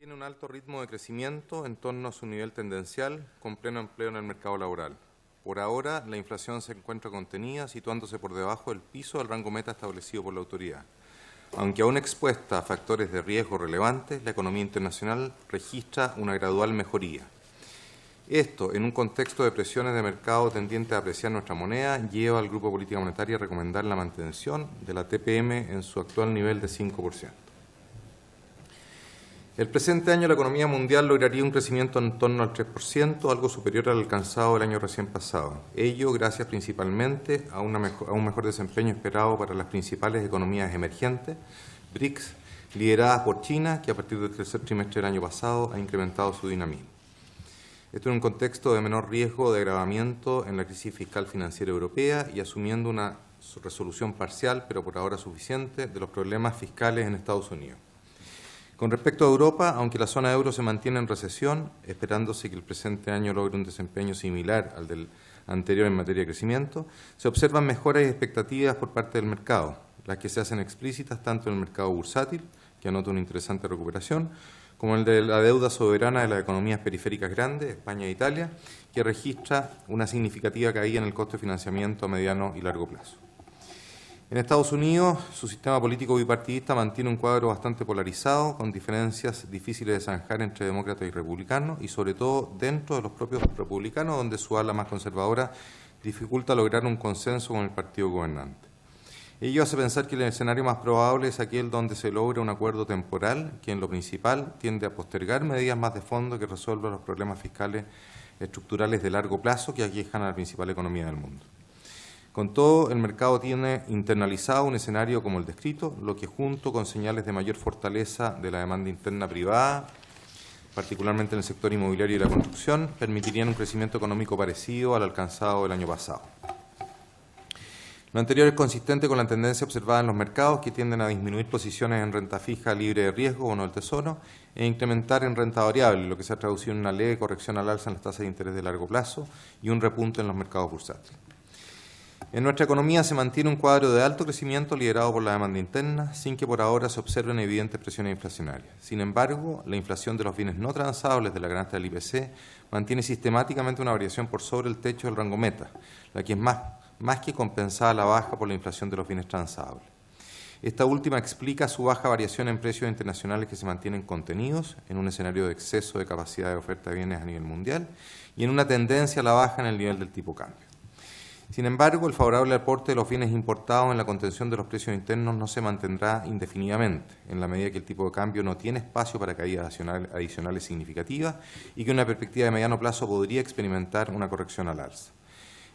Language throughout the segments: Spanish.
Tiene un alto ritmo de crecimiento en torno a su nivel tendencial, con pleno empleo en el mercado laboral. Por ahora, la inflación se encuentra contenida, situándose por debajo del piso del rango meta establecido por la autoridad. Aunque aún expuesta a factores de riesgo relevantes, la economía internacional registra una gradual mejoría. Esto, en un contexto de presiones de mercado tendientes a apreciar nuestra moneda, lleva al Grupo de Política Monetaria a recomendar la mantención de la TPM en su actual nivel de 5%. El presente año la economía mundial lograría un crecimiento en torno al 3%, algo superior al alcanzado el año recién pasado. Ello gracias principalmente a un mejor desempeño esperado para las principales economías emergentes, BRICS, lideradas por China, que a partir del tercer trimestre del año pasado ha incrementado su dinamismo. Esto en un contexto de menor riesgo de agravamiento en la crisis fiscal financiera europea y asumiendo una resolución parcial, pero por ahora suficiente, de los problemas fiscales en Estados Unidos. Con respecto a Europa, aunque la zona euro se mantiene en recesión, esperándose que el presente año logre un desempeño similar al del anterior en materia de crecimiento, se observan mejoras y expectativas por parte del mercado, las que se hacen explícitas tanto en el mercado bursátil, que anota una interesante recuperación, como el de la deuda soberana de las economías periféricas grandes, España e Italia, que registra una significativa caída en el costo de financiamiento a mediano y largo plazo. En Estados Unidos, su sistema político bipartidista mantiene un cuadro bastante polarizado, con diferencias difíciles de zanjar entre demócratas y republicanos, y sobre todo dentro de los propios republicanos, donde su ala más conservadora dificulta lograr un consenso con el partido gobernante. Ello hace pensar que el escenario más probable es aquel donde se logra un acuerdo temporal, que en lo principal tiende a postergar medidas más de fondo que resuelvan los problemas fiscales estructurales de largo plazo que aquejan a la principal economía del mundo. Con todo, el mercado tiene internalizado un escenario como el descrito, lo que junto con señales de mayor fortaleza de la demanda interna privada, particularmente en el sector inmobiliario y la construcción, permitirían un crecimiento económico parecido al alcanzado el año pasado. Lo anterior es consistente con la tendencia observada en los mercados, que tienden a disminuir posiciones en renta fija libre de riesgo, bono del Tesoro, e incrementar en renta variable, lo que se ha traducido en una leve corrección al alza en las tasas de interés de largo plazo y un repunte en los mercados bursátiles. En nuestra economía se mantiene un cuadro de alto crecimiento liderado por la demanda interna, sin que por ahora se observen evidentes presiones inflacionarias. Sin embargo, la inflación de los bienes no transables de la canasta del IPC mantiene sistemáticamente una variación por sobre el techo del rango meta, la que es más que compensada a la baja por la inflación de los bienes transables. Esta última explica su baja variación en precios internacionales que se mantienen contenidos en un escenario de exceso de capacidad de oferta de bienes a nivel mundial y en una tendencia a la baja en el nivel del tipo cambio. Sin embargo, el favorable aporte de los bienes importados en la contención de los precios internos no se mantendrá indefinidamente, en la medida que el tipo de cambio no tiene espacio para caídas adicionales significativas y que una perspectiva de mediano plazo podría experimentar una corrección al alza.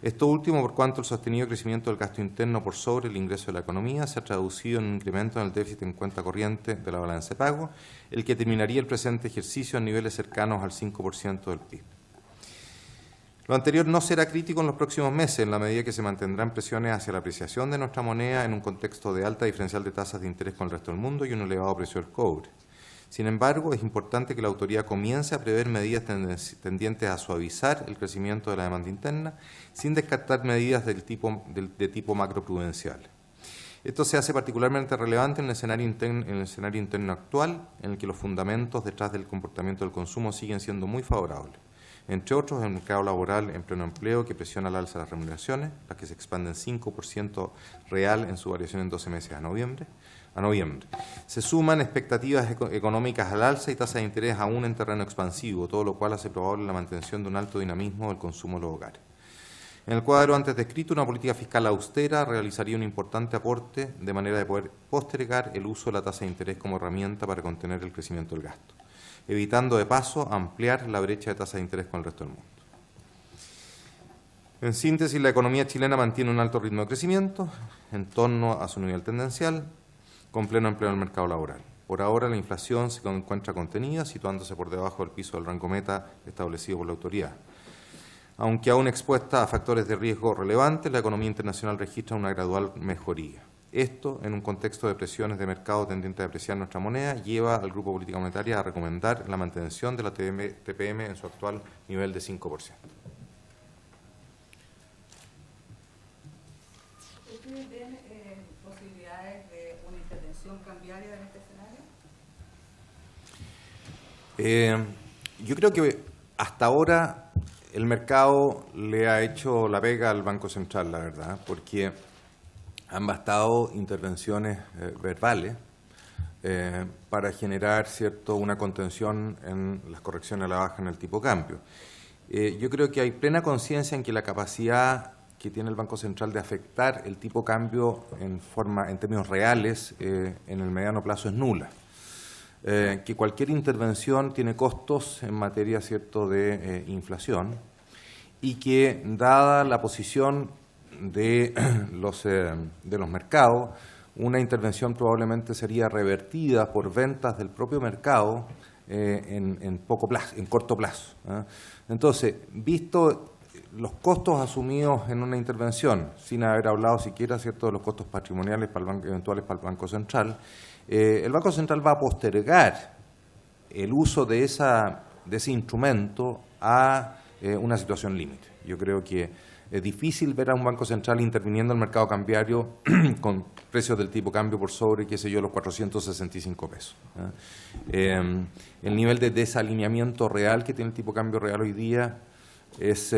Esto último, por cuanto el sostenido crecimiento del gasto interno por sobre el ingreso de la economía se ha traducido en un incremento en el déficit en cuenta corriente de la balanza de pago, el que terminaría el presente ejercicio a niveles cercanos al 5% del PIB. Lo anterior no será crítico en los próximos meses, en la medida que se mantendrán presiones hacia la apreciación de nuestra moneda en un contexto de alta diferencial de tasas de interés con el resto del mundo y un elevado precio del cobre. Sin embargo, es importante que la autoridad comience a prever medidas tendientes a suavizar el crecimiento de la demanda interna, sin descartar medidas de tipo macroprudencial. Esto se hace particularmente relevante en el escenario interno actual, en el que los fundamentos detrás del comportamiento del consumo siguen siendo muy favorables. Entre otros, el mercado laboral en pleno empleo, que presiona al alza las remuneraciones, las que se expanden 5% real en su variación en 12 meses a noviembre. Se suman expectativas económicas al alza y tasas de interés aún en terreno expansivo, todo lo cual hace probable la mantención de un alto dinamismo del consumo de los hogares. En el cuadro antes descrito, una política fiscal austera realizaría un importante aporte de manera de poder postergar el uso de la tasa de interés como herramienta para contener el crecimiento del gasto, evitando de paso ampliar la brecha de tasa de interés con el resto del mundo. En síntesis, la economía chilena mantiene un alto ritmo de crecimiento en torno a su nivel tendencial, con pleno empleo en el mercado laboral. Por ahora, la inflación se encuentra contenida, situándose por debajo del piso del rango meta establecido por la autoridad. Aunque aún expuesta a factores de riesgo relevantes, la economía internacional registra una gradual mejoría. Esto, en un contexto de presiones de mercado tendientes a apreciar nuestra moneda, lleva al Grupo de Política Monetaria a recomendar la mantención de la TPM en su actual nivel de 5%. ¿Ustedes ven posibilidades de una intervención cambiaria en este escenario? Yo creo que hasta ahora el mercado le ha hecho la pega al Banco Central, la verdad, porque han bastado intervenciones verbales para generar una contención en las correcciones a la baja en el tipo de cambio. Yo creo que hay plena conciencia en que la capacidad que tiene el Banco Central de afectar el tipo de cambio en términos reales en el mediano plazo es nula. Que cualquier intervención tiene costos en materia de inflación y que, dada la posición de los mercados, una intervención probablemente sería revertida por ventas del propio mercado en corto plazo. Entonces, visto los costos asumidos en una intervención, sin haber hablado siquiera de los costos patrimoniales eventuales para el Banco Central, el Banco Central va a postergar el uso de ese instrumento a una situación límite. Yo creo que es difícil ver a un Banco Central interviniendo en el mercado cambiario con precios del tipo de cambio por sobre, los 465 pesos. El nivel de desalineamiento real que tiene el tipo de cambio real hoy día es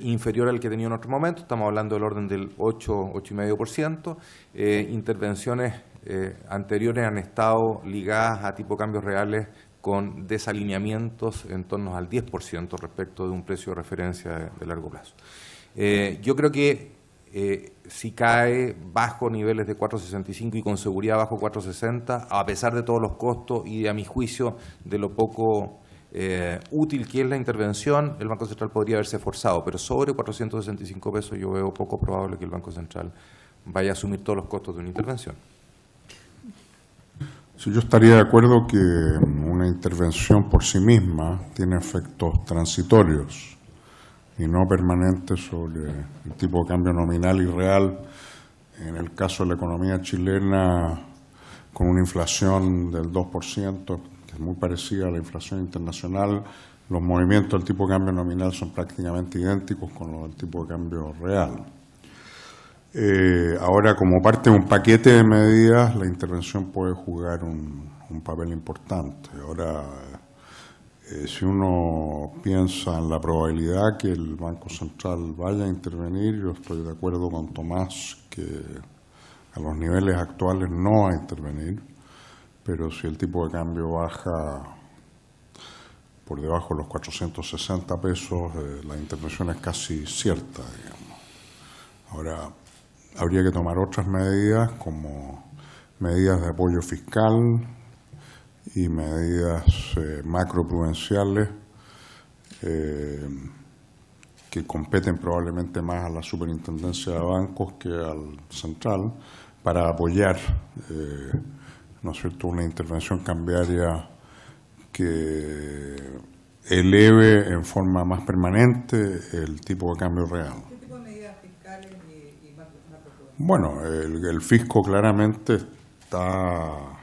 inferior al que tenía en otro momento. Estamos hablando del orden del 8,5%. Intervenciones anteriores han estado ligadas a tipo de cambios reales con desalineamientos en torno al 10% respecto de un precio de referencia de largo plazo. Yo creo que si cae bajo niveles de 4,65 y con seguridad bajo 4,60, a pesar de todos los costos y, a mi juicio, de lo poco útil que es la intervención, el Banco Central podría haberse forzado, pero sobre 465 pesos yo veo poco probable que el Banco Central vaya a asumir todos los costos de una intervención. Sí, yo estaría de acuerdo que una intervención por sí misma tiene efectos transitorios y no permanentes sobre el tipo de cambio nominal y real. En el caso de la economía chilena, con una inflación del 2%, que es muy parecida a la inflación internacional, los movimientos del tipo de cambio nominal son prácticamente idénticos con los del tipo de cambio real. Ahora, como parte de un paquete de medidas, la intervención puede jugar un papel importante. Ahora, si uno piensa en la probabilidad que el Banco Central vaya a intervenir, yo estoy de acuerdo con Tomás que a los niveles actuales no va a intervenir, pero si el tipo de cambio baja por debajo de los 460 pesos, la intervención es casi cierta, digamos. Ahora, habría que tomar otras medidas, como medidas de apoyo fiscal y medidas macroprudenciales que competen probablemente más a la superintendencia de bancos que al central, para apoyar ¿no es cierto?, una intervención cambiaria que eleve en forma más permanente el tipo de cambio real. ¿Qué tipo de medidas fiscales y macroprudenciales? Bueno, el fisco claramente está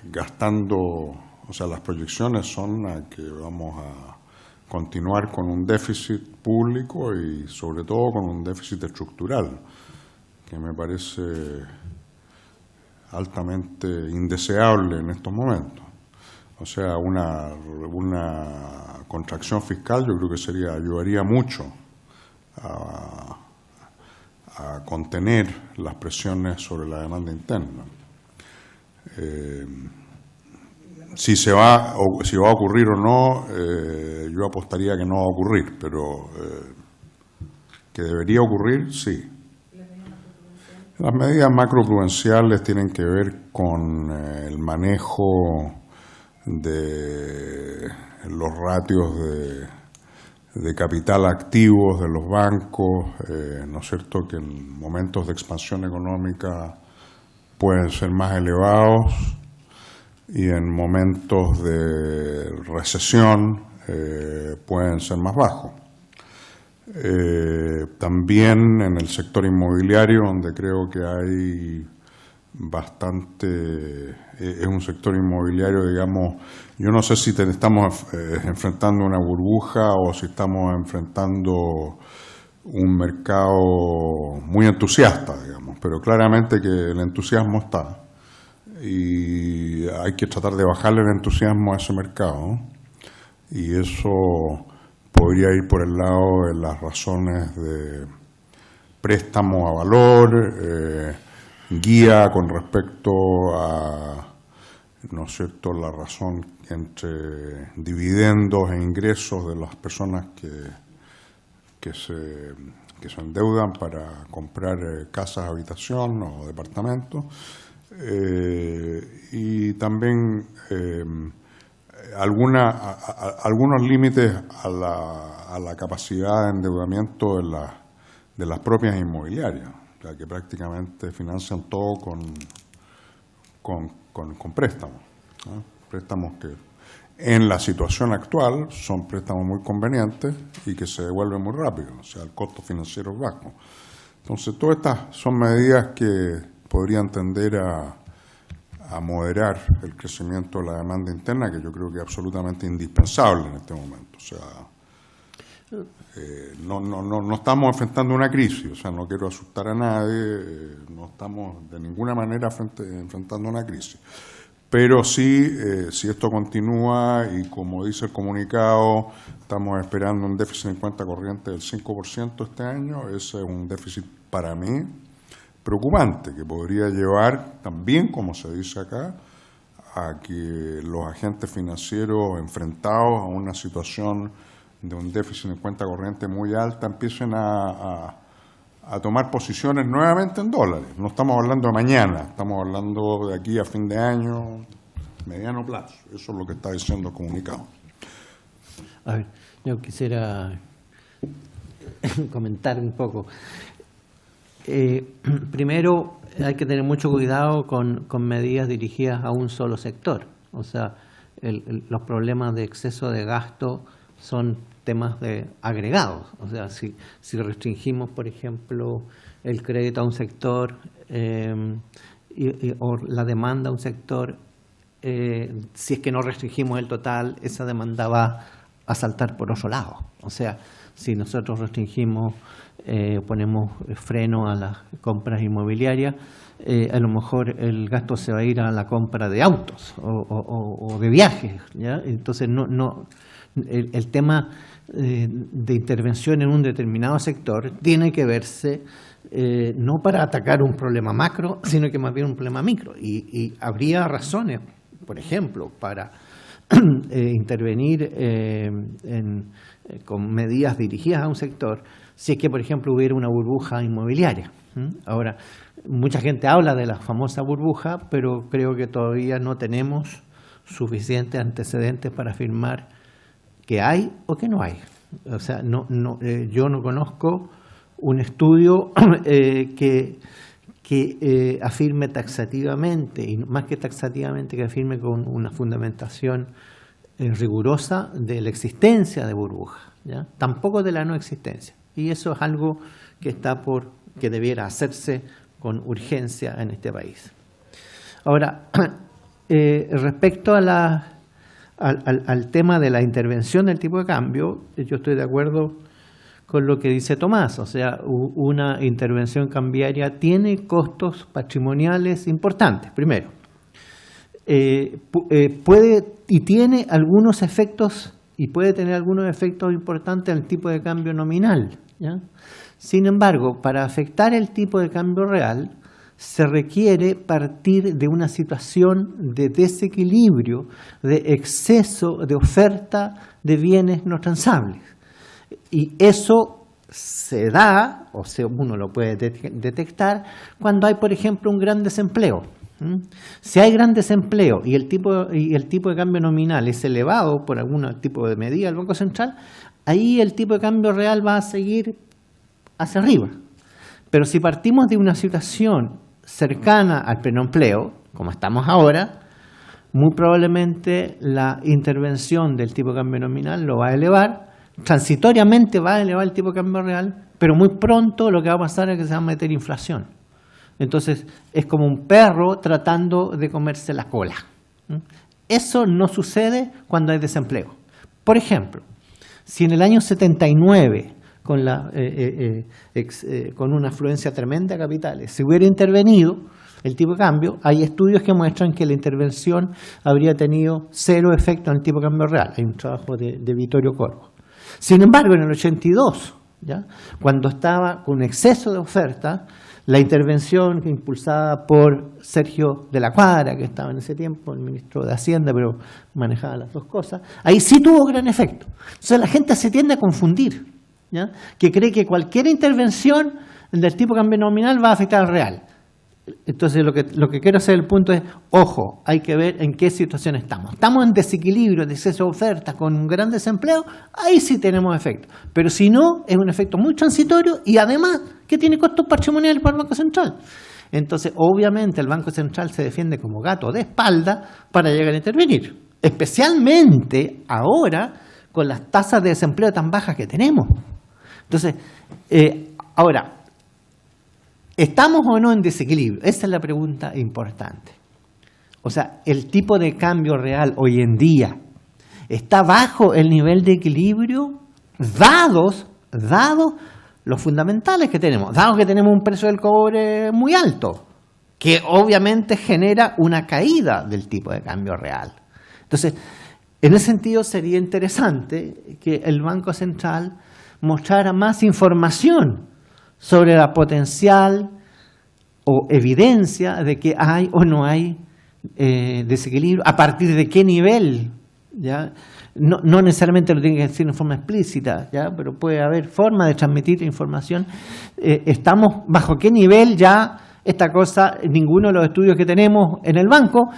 gastando, o sea, las proyecciones son a que vamos a continuar con un déficit público y sobre todo con un déficit estructural, que me parece altamente indeseable en estos momentos. O sea, una contracción fiscal yo creo que ayudaría mucho a contener las presiones sobre la demanda interna. Si va a ocurrir o no, yo apostaría que no va a ocurrir, pero que debería ocurrir, sí. Las medidas macroprudenciales tienen que ver con el manejo de los ratios de capital activos de los bancos, ¿no es cierto?, que en momentos de expansión económica pueden ser más elevados y en momentos de recesión pueden ser más bajos. También en el sector inmobiliario, donde creo que hay es un sector inmobiliario, digamos, yo no sé si estamos enfrentando una burbuja o si estamos enfrentando un mercado muy entusiasta, digamos, pero claramente que el entusiasmo está. y hay que tratar de bajarle el entusiasmo a ese mercado, y eso podría ir por el lado de las razones de préstamo a valor, guía con respecto a, ¿no es cierto?, la razón entre dividendos e ingresos de las personas que se endeudan para comprar casas, habitación o departamentos, y también algunos límites a la capacidad de endeudamiento de las propias inmobiliarias, o sea, que prácticamente financian todo con préstamos, ¿no? Préstamos que en la situación actual son préstamos muy convenientes y que se devuelven muy rápido, o sea, el costo financiero es bajo. Entonces, todas estas son medidas que podrían tender a moderar el crecimiento de la demanda interna, que yo creo que es absolutamente indispensable en este momento. O sea, no estamos enfrentando una crisis, o sea, no quiero asustar a nadie, no estamos de ninguna manera enfrentando una crisis. Pero sí, si esto continúa y como dice el comunicado, estamos esperando un déficit en cuenta corriente del 5% este año, ese es un déficit para mí preocupante, que podría llevar también, como se dice acá, a que los agentes financieros enfrentados a una situación de un déficit en cuenta corriente muy alta empiecen a tomar posiciones nuevamente en dólares. No estamos hablando de mañana, estamos hablando de aquí a fin de año, mediano plazo. Eso es lo que está diciendo el comunicado. A ver, yo quisiera comentar un poco. Primero, hay que tener mucho cuidado con medidas dirigidas a un solo sector. O sea, los problemas de exceso de gasto son temas agregados. O sea, si restringimos, por ejemplo, el crédito a un sector o la demanda a un sector, si es que no restringimos el total, esa demanda va a saltar por otro lado. O sea, si nosotros restringimos, ponemos freno a las compras inmobiliarias, a lo mejor el gasto se va a ir a la compra de autos o de viajes, ¿ya? Entonces, el tema de intervención en un determinado sector tiene que verse no para atacar un problema macro, sino que más bien un problema micro. Y habría razones, por ejemplo, para intervenir con medidas dirigidas a un sector, si es que, por ejemplo, hubiera una burbuja inmobiliaria. Ahora, mucha gente habla de la famosa burbuja, pero creo que todavía no tenemos suficientes antecedentes para afirmar que hay o que no hay. O sea, yo no conozco un estudio que afirme taxativamente, y más que taxativamente, que afirme con una fundamentación rigurosa de la existencia de burbujas, ¿ya? Tampoco de la no existencia. Y eso es algo que debiera hacerse con urgencia en este país. Ahora, respecto a al tema de la intervención del tipo de cambio, yo estoy de acuerdo con lo que dice Tomás. O sea, una intervención cambiaria tiene costos patrimoniales importantes, primero. Puede y tiene algunos efectos, y puede tener algunos efectos importantes en el tipo de cambio nominal, ¿ya? Sin embargo, para afectar el tipo de cambio real, se requiere partir de una situación de desequilibrio, de exceso de oferta de bienes no transables. Y eso se da, o sea, uno lo puede detectar, cuando hay, por ejemplo, un gran desempleo. Si hay gran desempleo y el tipo de cambio nominal es elevado por algún tipo de medida del Banco Central, ahí el tipo de cambio real va a seguir hacia arriba. Pero si partimos de una situación cercana al pleno empleo, como estamos ahora, muy probablemente la intervención del tipo de cambio nominal lo va a elevar, transitoriamente va a elevar el tipo de cambio real, pero muy pronto lo que va a pasar es que se va a meter inflación. Entonces es como un perro tratando de comerse la cola. Eso no sucede cuando hay desempleo. Por ejemplo, si en el año 79, con una afluencia tremenda de capitales, se hubiera intervenido el tipo de cambio, hay estudios que muestran que la intervención habría tenido 0 efecto en el tipo de cambio real. Hay un trabajo de Vittorio Corvo. Sin embargo, en el 82, ¿ya?, cuando estaba con exceso de oferta, la intervención impulsada por Sergio de la Cuadra, que estaba en ese tiempo el ministro de Hacienda, pero manejaba las dos cosas, ahí sí tuvo gran efecto. Entonces la gente se tiende a confundir, ¿ya?, que cree que cualquier intervención del tipo de cambio nominal va a afectar al real. Entonces lo que quiero hacer el punto es, ojo, hay que ver en qué situación estamos. Estamos en desequilibrio, de exceso de oferta, con un gran desempleo, ahí sí tenemos efecto. Pero si no, es un efecto muy transitorio y además que tiene costos patrimoniales para el Banco Central. Entonces, obviamente, el Banco Central se defiende como gato de espalda para llegar a intervenir. Especialmente ahora con las tasas de desempleo tan bajas que tenemos. Entonces, ahora, ¿estamos o no en desequilibrio? Esa es la pregunta importante. O sea, el tipo de cambio real hoy en día está bajo el nivel de equilibrio dados los fundamentales que tenemos, dado que tenemos un precio del cobre muy alto, que obviamente genera una caída del tipo de cambio real. Entonces, en ese sentido sería interesante que el Banco Central mostrara más información sobre la potencial o evidencia de que hay o no hay desequilibrio, a partir de qué nivel, ¿ya? No necesariamente lo tiene que decir en forma explícita, ¿ya?, pero puede haber forma de transmitir información. Estamos bajo qué nivel ya esta cosa, ninguno de los estudios que tenemos en el banco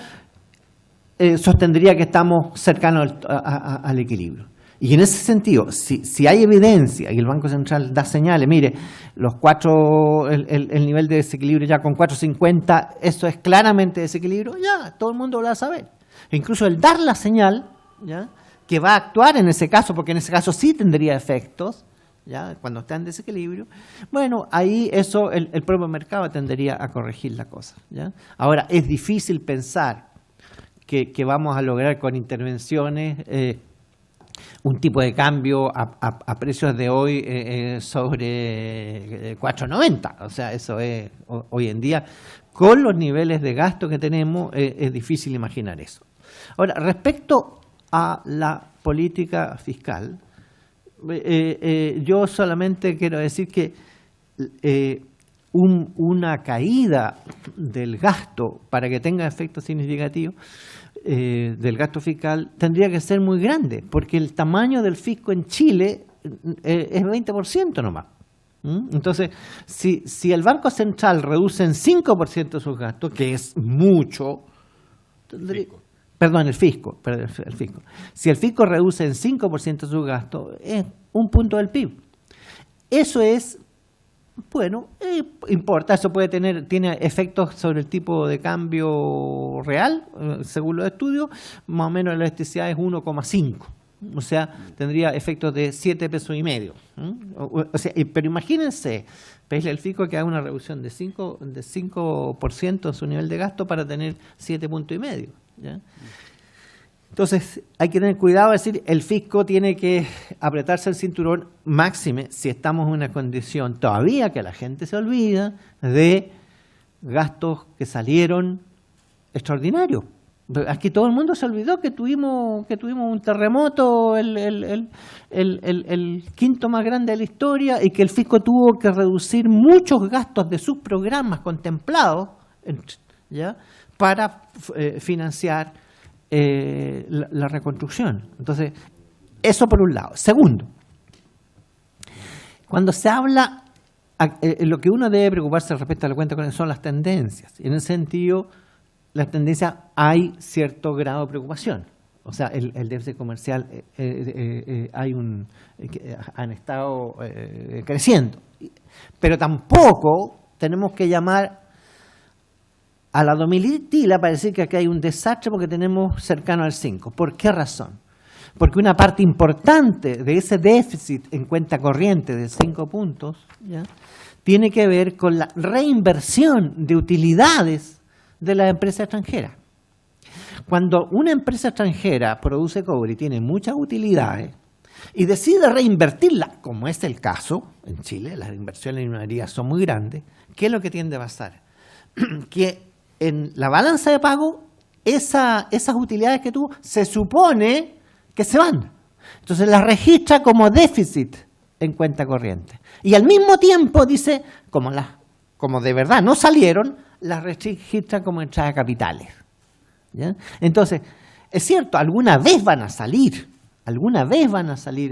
sostendría que estamos cercanos al equilibrio. Y en ese sentido, si hay evidencia y el Banco Central da señales, mire, el nivel de desequilibrio ya con 4.50, eso es claramente desequilibrio, ya, todo el mundo lo va a saber. E incluso el dar la señal, ¿ya?, que va a actuar en ese caso, porque en ese caso sí tendría efectos, ¿ya?, cuando está en desequilibrio, bueno, ahí eso el propio mercado tendería a corregir la cosa, ¿ya? Ahora, es difícil pensar que vamos a lograr con intervenciones un tipo de cambio a precios de hoy sobre 4.90. O sea, eso es hoy en día, con los niveles de gasto que tenemos, es difícil imaginar eso. Ahora, respecto a la política fiscal, yo solamente quiero decir que una caída del gasto para que tenga efectos significativos del gasto fiscal tendría que ser muy grande, porque el tamaño del fisco en Chile es 20% nomás. Entonces, si el Banco Central reduce en 5% sus gastos, que es mucho, el fisco. Si el fisco reduce en 5% sus gastos, es un punto del PIB. Eso es, bueno, importa, eso tiene efectos sobre el tipo de cambio real, según los estudios, más o menos la elasticidad es 1,5. O sea, tendría efectos de 7,5 pesos. O sea, pero imagínense, pedirle al fisco que haga una reducción de 5% en su nivel de gasto para tener 7,5 puntos. ¿Ya? Entonces, hay que tener cuidado, es decir, el fisco tiene que apretarse el cinturón máxime si estamos en una condición todavía que la gente se olvida de gastos que salieron extraordinarios. Aquí todo el mundo se olvidó que tuvimos un terremoto, el quinto más grande de la historia, y que el fisco tuvo que reducir muchos gastos de sus programas contemplados, ¿ya?, para financiar la reconstrucción. Entonces, eso por un lado. Segundo, cuando se habla, lo que uno debe preocuparse respecto a la cuenta corriente son las tendencias. En ese sentido, las tendencias hay cierto grado de preocupación. O sea, el déficit comercial han estado creciendo. Pero tampoco tenemos que llamar a la domitila para decir que aquí hay un desastre porque tenemos cercano al 5. ¿Por qué razón? Porque una parte importante de ese déficit en cuenta corriente de 5 puntos, ¿ya?, tiene que ver con la reinversión de utilidades de las empresas extranjeras. Cuando una empresa extranjera produce cobre y tiene muchas utilidades y decide reinvertirla, como es el caso en Chile, las inversiones en minería son muy grandes, ¿qué es lo que tiende a pasar? Que en la balanza de pago, esas utilidades que tuvo se supone que se van. Entonces las registra como déficit en cuenta corriente. Y al mismo tiempo dice, como de verdad no salieron, las registra como entrada de capitales. ¿Ya? Entonces, es cierto, alguna vez van a salir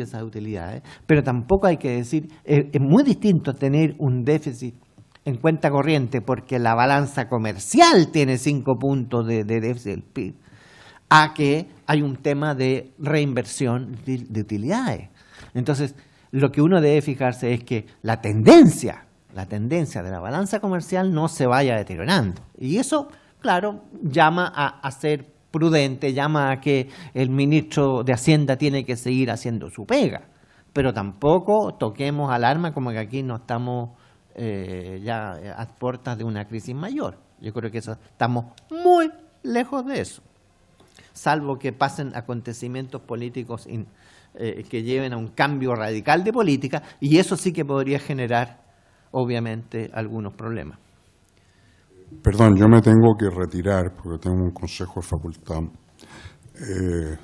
esas utilidades, pero tampoco hay que decir, es muy distinto tener un déficit en cuenta corriente porque la balanza comercial tiene 5 puntos de déficit del PIB, a que hay un tema de reinversión de utilidades. Entonces, lo que uno debe fijarse es que la tendencia de la balanza comercial no se vaya deteriorando. Y eso, claro, llama a ser prudente, llama a que el ministro de Hacienda tiene que seguir haciendo su pega. Pero tampoco toquemos alarma como que aquí no estamos ya a puertas de una crisis mayor. Yo creo que estamos muy lejos de eso. Salvo que pasen acontecimientos políticos que lleven a un cambio radical de política, y eso sí que podría generar, obviamente, algunos problemas. Perdón, yo me tengo que retirar porque tengo un consejo de facultad.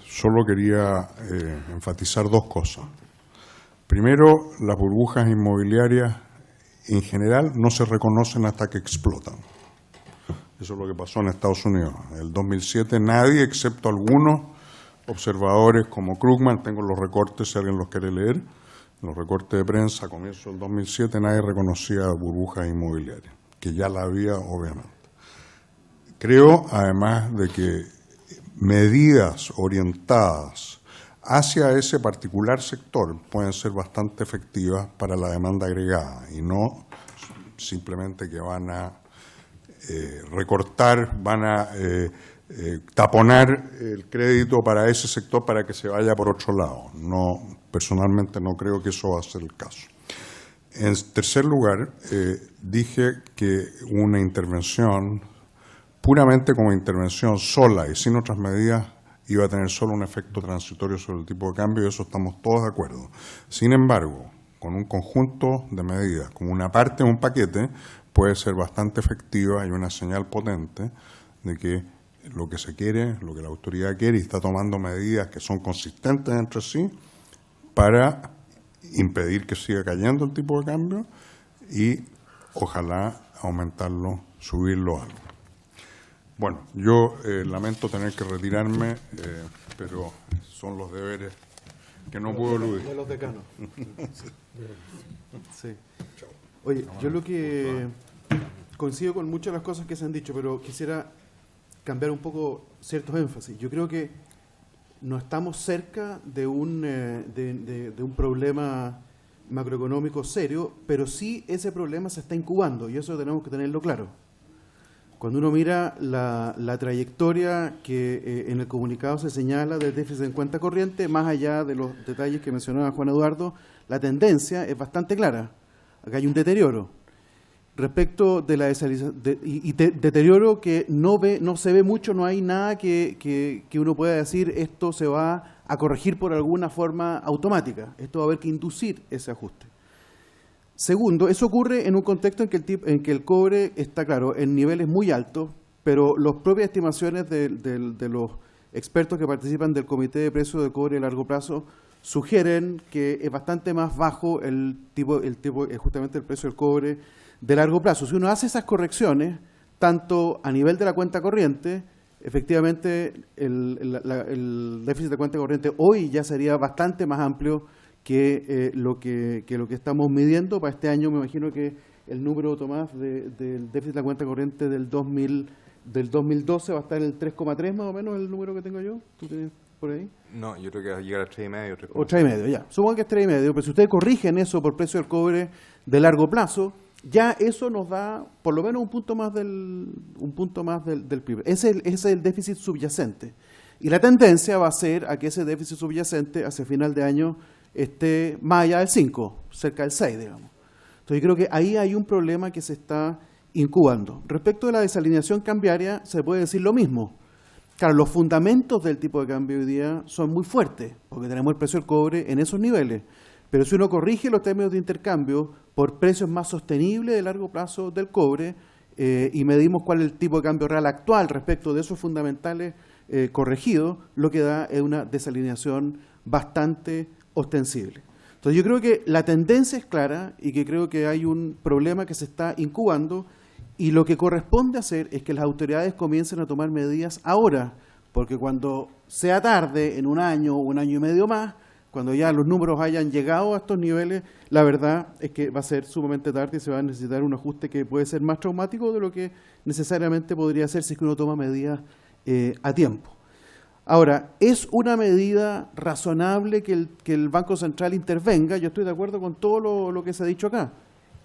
Solo quería enfatizar 2 cosas. Primero, las burbujas inmobiliarias en general no se reconocen hasta que explotan. Eso es lo que pasó en Estados Unidos. En el 2007 nadie, excepto algunos observadores como Krugman, tengo los recortes si alguien los quiere leer, los recortes de prensa a comienzo del 2007, nadie reconocía burbujas inmobiliarias, que ya la había obviamente. Creo además de que medidas orientadas hacia ese particular sector pueden ser bastante efectivas para la demanda agregada y no simplemente que van a recortar, van a taponar el crédito para ese sector para que se vaya por otro lado. No, personalmente no creo que eso va a ser el caso. En tercer lugar, dije que una intervención, puramente como intervención sola y sin otras medidas, iba a tener solo un efecto transitorio sobre el tipo de cambio, y eso estamos todos de acuerdo. Sin embargo, con un conjunto de medidas, como una parte de un paquete, puede ser bastante efectiva y una señal potente de que lo que se quiere, lo que la autoridad quiere, y está tomando medidas que son consistentes entre sí para impedir que siga cayendo el tipo de cambio y ojalá aumentarlo, subirlo algo. Bueno, yo lamento tener que retirarme, pero son los deberes que no puedo eludir. De los decanos. Sí. Oye, yo lo que coincido con muchas de las cosas que se han dicho, pero quisiera cambiar un poco ciertos énfasis. Yo creo que no estamos cerca de un problema macroeconómico serio, pero sí ese problema se está incubando y eso tenemos que tenerlo claro. Cuando uno mira la trayectoria que en el comunicado se señala del déficit en cuenta corriente, más allá de los detalles que mencionaba Juan Eduardo, la tendencia es bastante clara. Acá hay un deterioro. Respecto de la deterioro que no se ve mucho, no hay nada que uno pueda decir esto se va a corregir por alguna forma automática. Esto va a haber que inducir ese ajuste. Segundo, eso ocurre en un contexto en que el cobre está, claro, en niveles muy altos, pero las propias estimaciones de los expertos que participan del Comité de Precios de Cobre a Largo Plazo sugieren que es bastante más bajo justamente el precio del cobre de largo plazo. Si uno hace esas correcciones, tanto a nivel de la cuenta corriente, efectivamente el déficit de cuenta corriente hoy ya sería bastante más amplio que lo que estamos midiendo. Para este año me imagino que el número, Tomás, del déficit de la cuenta corriente del 2012 va a estar en el 3,3 más o menos, el número que tengo yo. ¿Tú tienes por ahí? No, yo creo que va a llegar a 3,5. O 3,5, ya. Supongo que es 3,5, pero si ustedes corrigen eso por precio del cobre de largo plazo, ya eso nos da por lo menos un punto más del PIB. Ese es el déficit subyacente. Y la tendencia va a ser a que ese déficit subyacente hacia final de año esté más allá del 5, cerca del 6, digamos. Entonces yo creo que ahí hay un problema que se está incubando. Respecto de la desalineación cambiaria, se puede decir lo mismo. Claro, los fundamentos del tipo de cambio hoy día son muy fuertes, porque tenemos el precio del cobre en esos niveles. Pero si uno corrige los términos de intercambio por precios más sostenibles de largo plazo del cobre, y medimos cuál es el tipo de cambio real actual respecto de esos fundamentales corregidos, lo que da es una desalineación bastante ostensible. Entonces yo creo que la tendencia es clara y que creo que hay un problema que se está incubando y lo que corresponde hacer es que las autoridades comiencen a tomar medidas ahora, porque cuando sea tarde, en un año o un año y medio más, cuando ya los números hayan llegado a estos niveles, la verdad es que va a ser sumamente tarde y se va a necesitar un ajuste que puede ser más traumático de lo que necesariamente podría ser si es que uno toma medidas a tiempo. Ahora, ¿es una medida razonable que el Banco Central intervenga? Yo estoy de acuerdo con todo lo que se ha dicho acá.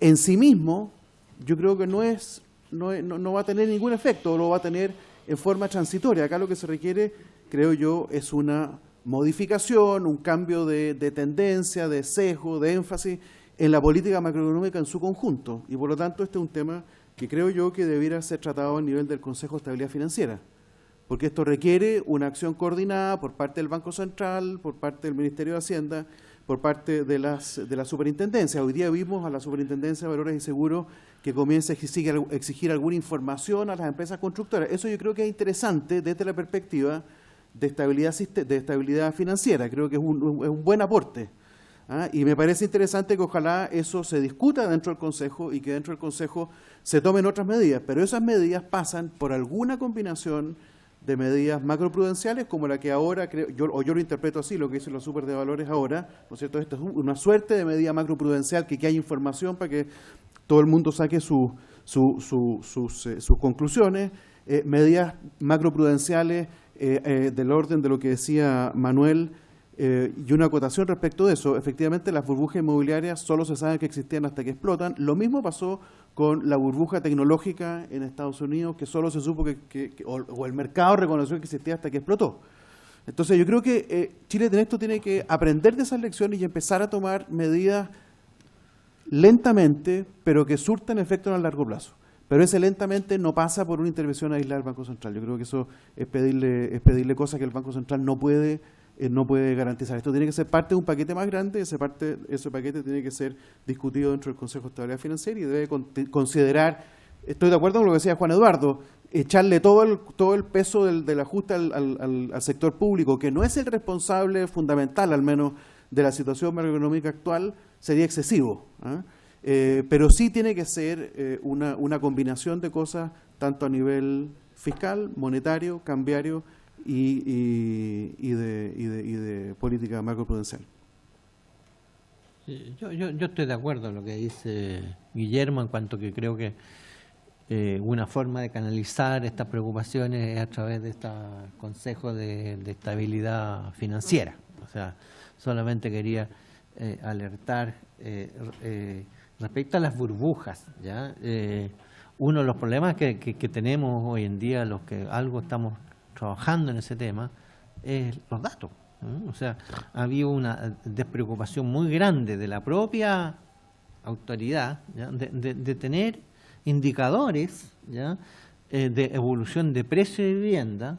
En sí mismo, yo creo que no va a tener ningún efecto, lo va a tener en forma transitoria. Acá lo que se requiere, creo yo, es una modificación, un cambio de tendencia, de sesgo, de énfasis en la política macroeconómica en su conjunto. Y por lo tanto, este es un tema que creo yo que debiera ser tratado a nivel del Consejo de Estabilidad Financiera, porque esto requiere una acción coordinada por parte del Banco Central, por parte del Ministerio de Hacienda, por parte de la Superintendencia. Hoy día vimos a la Superintendencia de Valores y Seguros que comienza a exigir alguna información a las empresas constructoras. Eso yo creo que es interesante desde la perspectiva de estabilidad financiera. Creo que es un buen aporte. Y me parece interesante que ojalá eso se discuta dentro del Consejo y que dentro del Consejo se tomen otras medidas. Pero esas medidas pasan por alguna combinación de medidas macroprudenciales como la que ahora, yo lo interpreto así, lo que dicen los super de valores ahora, ¿no es cierto? Esto es una suerte de medida macroprudencial que haya información para que todo el mundo saque sus conclusiones, medidas macroprudenciales del orden de lo que decía Manuel, y una acotación respecto de eso. Efectivamente, las burbujas inmobiliarias solo se sabe que existían hasta que explotan. Lo mismo pasó con la burbuja tecnológica en Estados Unidos, que solo se supo o el mercado reconoció que existía hasta que explotó. Entonces yo creo que Chile en esto tiene que aprender de esas lecciones y empezar a tomar medidas lentamente, pero que surtan efectos a largo plazo. Pero ese lentamente no pasa por una intervención aislada del Banco Central. Yo creo que eso es pedirle cosas que el Banco Central no puede garantizar. Esto tiene que ser parte de un paquete más grande, ese paquete tiene que ser discutido dentro del Consejo de Estabilidad Financiera y debe considerar, estoy de acuerdo con lo que decía Juan Eduardo, echarle todo el peso del ajuste al sector público, que no es el responsable fundamental, al menos, de la situación macroeconómica actual, sería excesivo. Pero sí tiene que ser una combinación de cosas, tanto a nivel fiscal, monetario, cambiario, y de política macroprudencial. Yo estoy de acuerdo en lo que dice Guillermo, en cuanto que creo que una forma de canalizar estas preocupaciones es a través de este Consejo de Estabilidad Financiera. O sea, solamente quería alertar respecto a las burbujas, ¿ya? Uno de los problemas que tenemos hoy en día, los que algo estamos trabajando en ese tema, es los datos. O sea, ha habido una despreocupación muy grande de la propia autoridad, ¿ya? De tener indicadores, ¿ya? De evolución de precio de vivienda,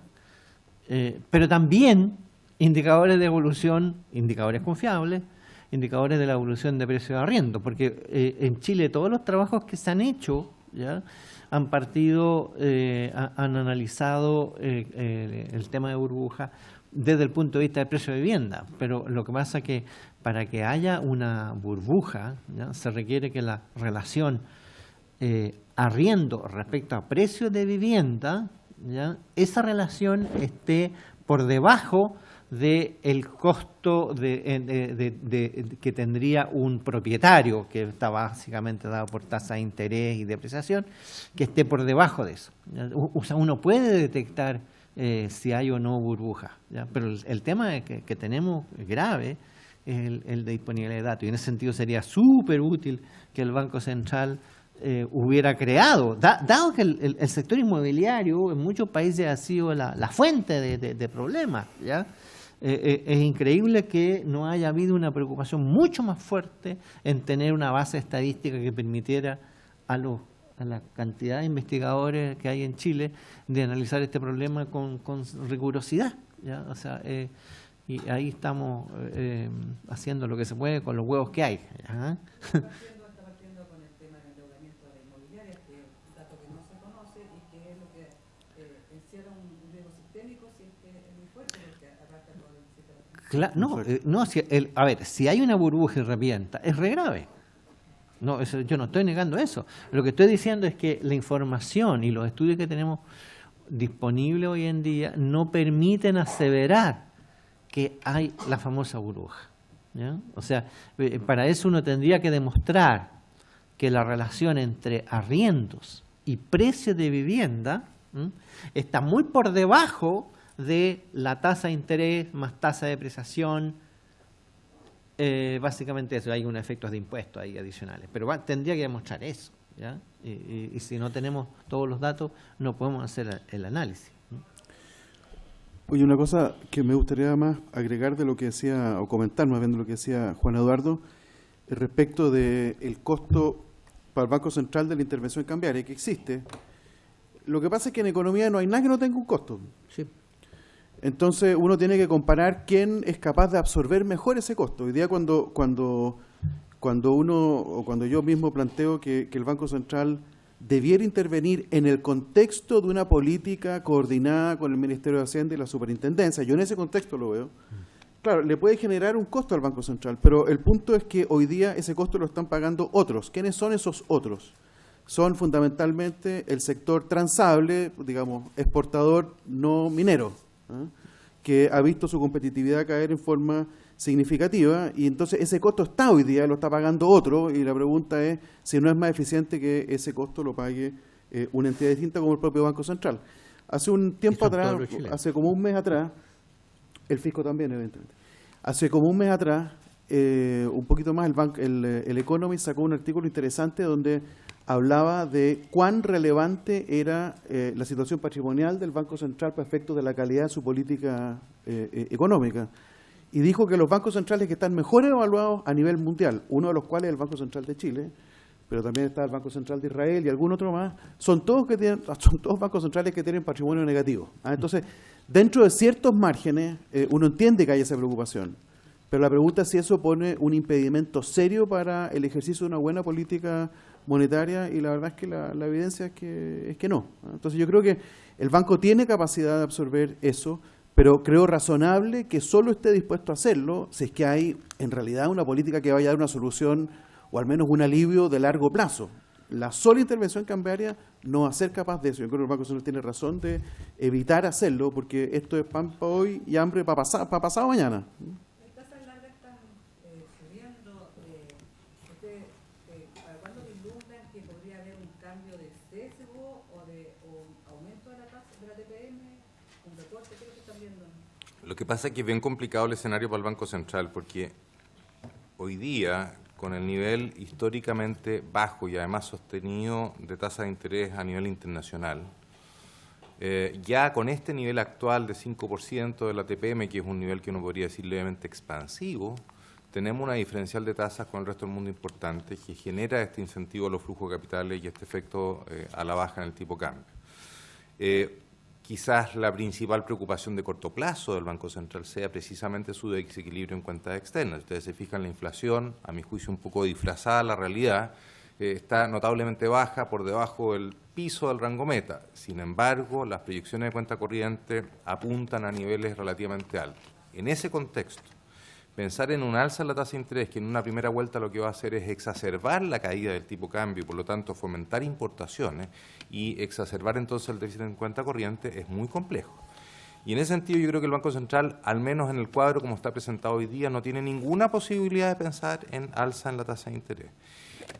pero también indicadores de evolución, indicadores confiables, indicadores de la evolución de precio de arriendo, porque en Chile todos los trabajos que se han hecho, ¿ya? Han partido, han analizado el tema de burbuja desde el punto de vista del precio de vivienda, pero lo que pasa es que para que haya una burbuja, ¿ya? Se requiere que la relación arriendo respecto a precio de vivienda, ¿ya? Esa relación esté por debajo del costo que tendría un propietario, que está básicamente dado por tasa de interés y depreciación, que esté por debajo de eso. O sea, uno puede detectar si hay o no burbuja, ¿ya? Pero el tema que tenemos grave es el de disponibilidad de datos, y en ese sentido sería súper útil que el Banco Central hubiera creado, dado que el sector inmobiliario en muchos países ha sido la fuente de problemas, ¿ya? Es increíble que no haya habido una preocupación mucho más fuerte en tener una base estadística que permitiera a la cantidad de investigadores que hay en Chile de analizar este problema con rigurosidad, ¿ya? O sea, y ahí estamos haciendo lo que se puede con los huevos que hay. Está partiendo con el tema del endeudamiento de la inmobiliaria, que es un dato que no se encierra un riesgo sistémico si es que es muy fuerte, porque aparte todo el sistema. No, a ver, si hay una burbuja y revienta, es re grave. No, yo no estoy negando eso. Lo que estoy diciendo es que la información y los estudios que tenemos disponibles hoy en día no permiten aseverar que hay la famosa burbuja, ¿ya? O sea, para eso uno tendría que demostrar que la relación entre arriendos y precio de vivienda está muy por debajo de la tasa de interés más tasa de depreciación. Básicamente eso, hay unos efectos de impuestos ahí adicionales, pero tendría que demostrar eso, ¿ya? Y si no tenemos todos los datos, no podemos hacer el análisis. Oye, una cosa que me gustaría más agregar de lo que decía, o comentar más bien de lo que decía Juan Eduardo, respecto del costo para el Banco Central de la intervención cambiaria, que existe. Lo que pasa es que en economía no hay nada que no tenga un costo. Sí. Entonces uno tiene que comparar quién es capaz de absorber mejor ese costo. Hoy día cuando yo mismo planteo que el Banco Central debiera intervenir en el contexto de una política coordinada con el Ministerio de Hacienda y la Superintendencia, yo en ese contexto lo veo, claro, le puede generar un costo al Banco Central, pero el punto es que hoy día ese costo lo están pagando otros. ¿Quiénes son esos otros? Son fundamentalmente el sector transable, digamos, exportador no minero, ¿eh? Que ha visto su competitividad caer en forma significativa, y entonces ese costo está hoy día, lo está pagando otro, y la pregunta es si no es más eficiente que ese costo lo pague una entidad distinta como el propio Banco Central. Hace un tiempo atrás, hace como un mes atrás, el fisco también, evidentemente, hace como un mes atrás, un poquito más, el Economist sacó un artículo interesante donde hablaba de cuán relevante era la situación patrimonial del Banco Central para efectos de la calidad de su política económica. Y dijo que los bancos centrales que están mejor evaluados a nivel mundial, uno de los cuales es el Banco Central de Chile, pero también está el Banco Central de Israel y algún otro más, son todos bancos centrales que tienen patrimonio negativo. Entonces, dentro de ciertos márgenes, uno entiende que hay esa preocupación, pero la pregunta es si eso pone un impedimento serio para el ejercicio de una buena política monetaria, y la verdad es que la evidencia es que no. Entonces yo creo que el banco tiene capacidad de absorber eso, pero creo razonable que solo esté dispuesto a hacerlo si es que hay en realidad una política que vaya a dar una solución o al menos un alivio de largo plazo. La sola intervención cambiaria no va a ser capaz de eso. Yo creo que el Banco Central tiene razón de evitar hacerlo, porque esto es pan para hoy y hambre para pasado mañana. Las tasas largas están subiendo. ¿Para cuándo vislumbran que podría haber un cambio de sesgo o aumento de la tasa de la TPM? ¿Un recorte? ¿Qué es lo que están viendo? Lo que pasa es que es bien complicado el escenario para el Banco Central, porque hoy día, con el nivel históricamente bajo y además sostenido de tasa de interés a nivel internacional, ya con este nivel actual de 5% de la TPM, que es un nivel que uno podría decir levemente expansivo, tenemos una diferencial de tasas con el resto del mundo importante que genera este incentivo a los flujos de capitales y este efecto a la baja en el tipo de cambio. Quizás la principal preocupación de corto plazo del Banco Central sea precisamente su desequilibrio en cuentas externas. Ustedes se fijan, la inflación, a mi juicio un poco disfrazada la realidad, está notablemente baja, por debajo del piso del rango meta. Sin embargo, las proyecciones de cuenta corriente apuntan a niveles relativamente altos. En ese contexto, pensar en un alza en la tasa de interés, que en una primera vuelta lo que va a hacer es exacerbar la caída del tipo de cambio y por lo tanto fomentar importaciones y exacerbar entonces el déficit en cuenta corriente, es muy complejo. Y en ese sentido yo creo que el Banco Central, al menos en el cuadro como está presentado hoy día, no tiene ninguna posibilidad de pensar en alza en la tasa de interés.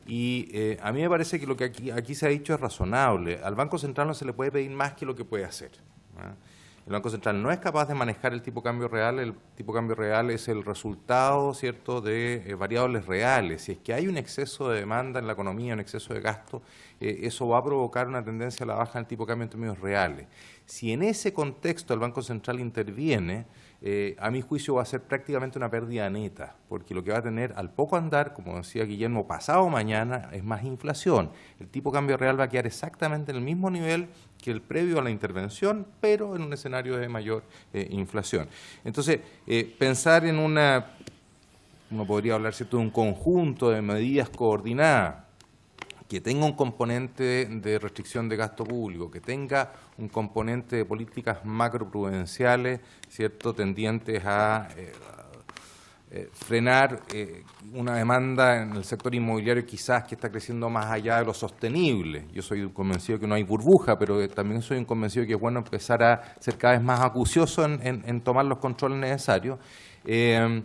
Y a mí me parece que lo que aquí se ha dicho es razonable. Al Banco Central no se le puede pedir más que lo que puede hacer, ¿no? El Banco Central no es capaz de manejar el tipo de cambio real. El tipo de cambio real es el resultado, ¿cierto?, de variables reales. Si es que hay un exceso de demanda en la economía, un exceso de gasto, eso va a provocar una tendencia a la baja en el tipo de cambio en términos reales. Si en ese contexto el Banco Central interviene, a mi juicio va a ser prácticamente una pérdida neta, porque lo que va a tener al poco andar, como decía Guillermo, pasado mañana, es más inflación. El tipo de cambio real va a quedar exactamente en el mismo nivel que el previo a la intervención, pero en un escenario de mayor inflación. Entonces, pensar en uno podría hablar, ¿cierto?, de un conjunto de medidas coordinadas que tenga un componente de restricción de gasto público, que tenga un componente de políticas macroprudenciales, ¿cierto?, tendientes a frenar una demanda en el sector inmobiliario quizás que está creciendo más allá de lo sostenible. Yo soy convencido que no hay burbuja, pero también soy un convencido que es bueno empezar a ser cada vez más acucioso en tomar los controles necesarios. Un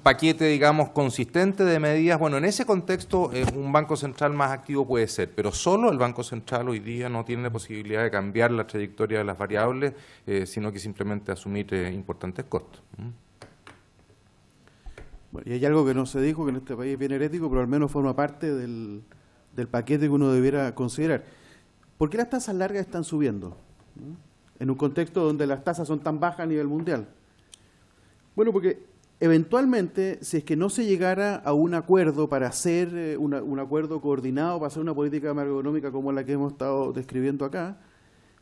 paquete, digamos, consistente de medidas. Bueno, en ese contexto un Banco Central más activo puede ser, pero solo el Banco Central hoy día no tiene la posibilidad de cambiar la trayectoria de las variables, sino que simplemente asumir importantes costos. Bueno, y hay algo que no se dijo, que en este país es bien herético, pero al menos forma parte del paquete que uno debiera considerar. ¿Por qué las tasas largas están subiendo? ¿No? En un contexto donde las tasas son tan bajas a nivel mundial. Bueno, porque eventualmente, si es que no se llegara a un acuerdo para hacer un acuerdo coordinado, para hacer una política macroeconómica como la que hemos estado describiendo acá,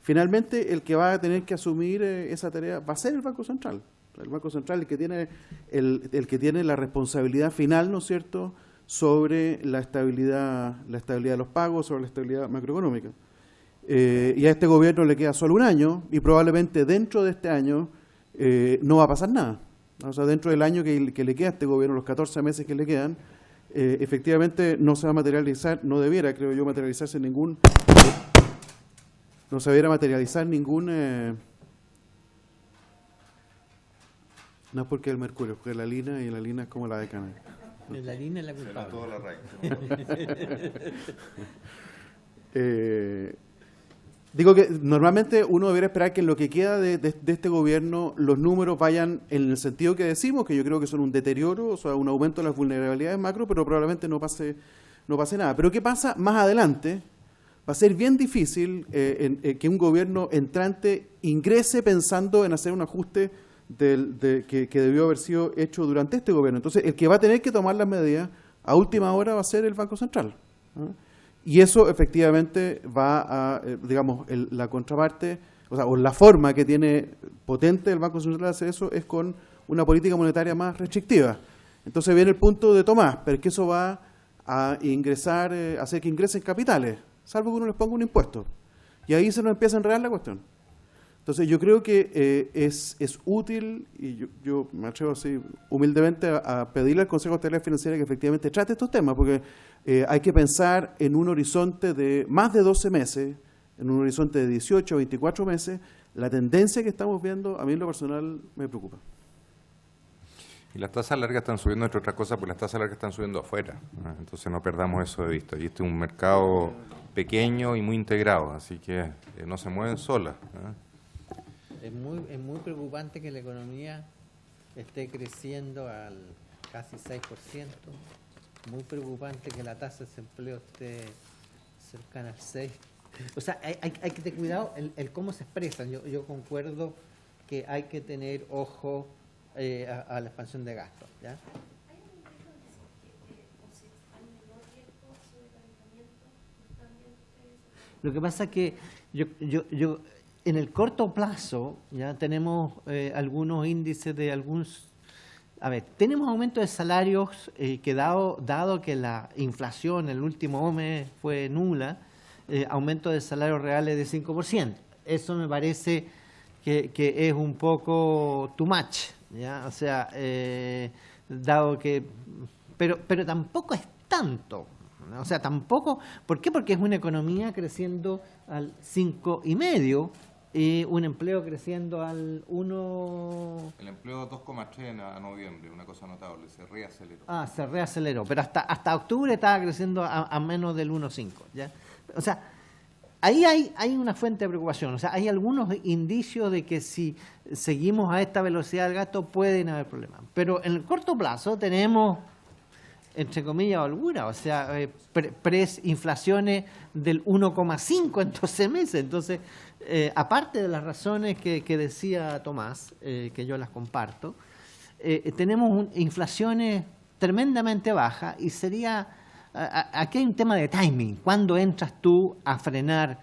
finalmente el que va a tener que asumir esa tarea va a ser el Banco Central. El Banco Central el que tiene la responsabilidad final, ¿no es cierto?, sobre la estabilidad de los pagos, sobre la estabilidad macroeconómica. Y a este gobierno le queda solo un año y probablemente dentro de este año no va a pasar nada. O sea, dentro del año que le queda a este gobierno, los 14 meses que le quedan, efectivamente no se va a materializar, no debiera, creo yo, materializarse ningún... No se debiera materializar ningún... No es porque el mercurio, porque la lina, y la lina es como la de Canadá. La línea es la culpable. Digo que normalmente uno debería esperar que en lo que queda de este gobierno los números vayan en el sentido que decimos, que yo creo que son un deterioro, o sea, un aumento de las vulnerabilidades macro, pero probablemente no pase nada. Pero ¿qué pasa más adelante? Va a ser bien difícil que un gobierno entrante ingrese pensando en hacer un ajuste que debió haber sido hecho durante este gobierno. Entonces, el que va a tener que tomar las medidas a última hora va a ser el Banco Central, ¿no? Y eso efectivamente va a, digamos, la contraparte, o la forma que tiene potente el Banco Central de hacer eso es con una política monetaria más restrictiva. Entonces viene el punto de Tomás, pero es que eso va a ingresar, hacer que ingresen capitales, salvo que uno les ponga un impuesto. Y ahí se nos empieza a enredar la cuestión. Entonces yo creo que es útil, y yo me atrevo así humildemente a pedirle al Consejo de Estabilidad Financiera que efectivamente trate estos temas, porque hay que pensar en un horizonte de más de 12 meses, en un horizonte de 18 o 24 meses, la tendencia que estamos viendo, a mí en lo personal me preocupa. Y las tasas largas están subiendo, entre otras cosas, pues las tasas largas están subiendo afuera, ¿no? Entonces no perdamos eso de vista. Y este es un mercado pequeño y muy integrado, así que no se mueven solas, ¿no? Es muy preocupante que la economía esté creciendo al casi 6%. Muy preocupante que la tasa de desempleo esté cercana al 6%. O sea, hay que tener cuidado el cómo se expresan. Yo concuerdo que hay que tener ojo a la expansión de gastos, ¿ya? Lo que pasa es que yo en el corto plazo ya tenemos algunos índices de algunos... A ver, tenemos aumento de salarios que dado que la inflación en el último mes fue nula, aumento de salarios reales de 5%. Eso me parece que es un poco too much, ¿ya? O sea, dado que... Pero tampoco es tanto. O sea, tampoco... ¿Por qué? Porque es una economía creciendo al 5,5%. Y un empleo creciendo al 1... El empleo 2,3 a noviembre, una cosa notable, se reaceleró. Ah, se reaceleró, pero hasta octubre estaba creciendo a menos del 1,5, ¿ya? O sea, ahí hay una fuente de preocupación. O sea, hay algunos indicios de que si seguimos a esta velocidad del gasto pueden haber problemas. Pero en el corto plazo tenemos, entre comillas, holgura, o sea, inflaciones del 1,5 en 12 meses. Entonces, aparte de las razones que decía Tomás, que yo las comparto, tenemos inflaciones tremendamente bajas y sería... Aquí hay un tema de timing. ¿Cuándo entras tú a frenar,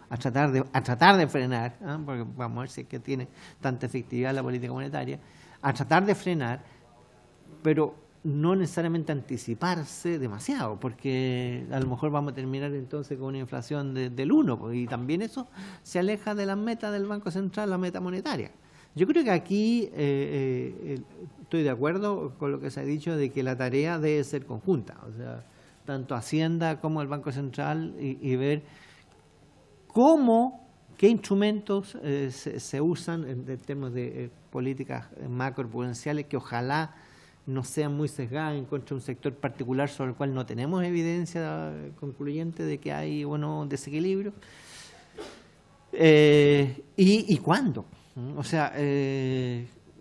a tratar de frenar, porque vamos a ver si es que tiene tanta efectividad la política monetaria, a tratar de frenar, pero no necesariamente anticiparse demasiado, porque a lo mejor vamos a terminar entonces con una inflación del 1, pues, y también eso se aleja de la meta del Banco Central, la meta monetaria. Yo creo que aquí estoy de acuerdo con lo que se ha dicho de que la tarea debe ser conjunta, o sea, tanto Hacienda como el Banco Central y ver qué instrumentos se usan en términos de políticas macroprudenciales que ojalá no sean muy sesgadas en contra de un sector particular sobre el cual no tenemos evidencia concluyente de que hay desequilibrio. ¿Y cuándo? O sea,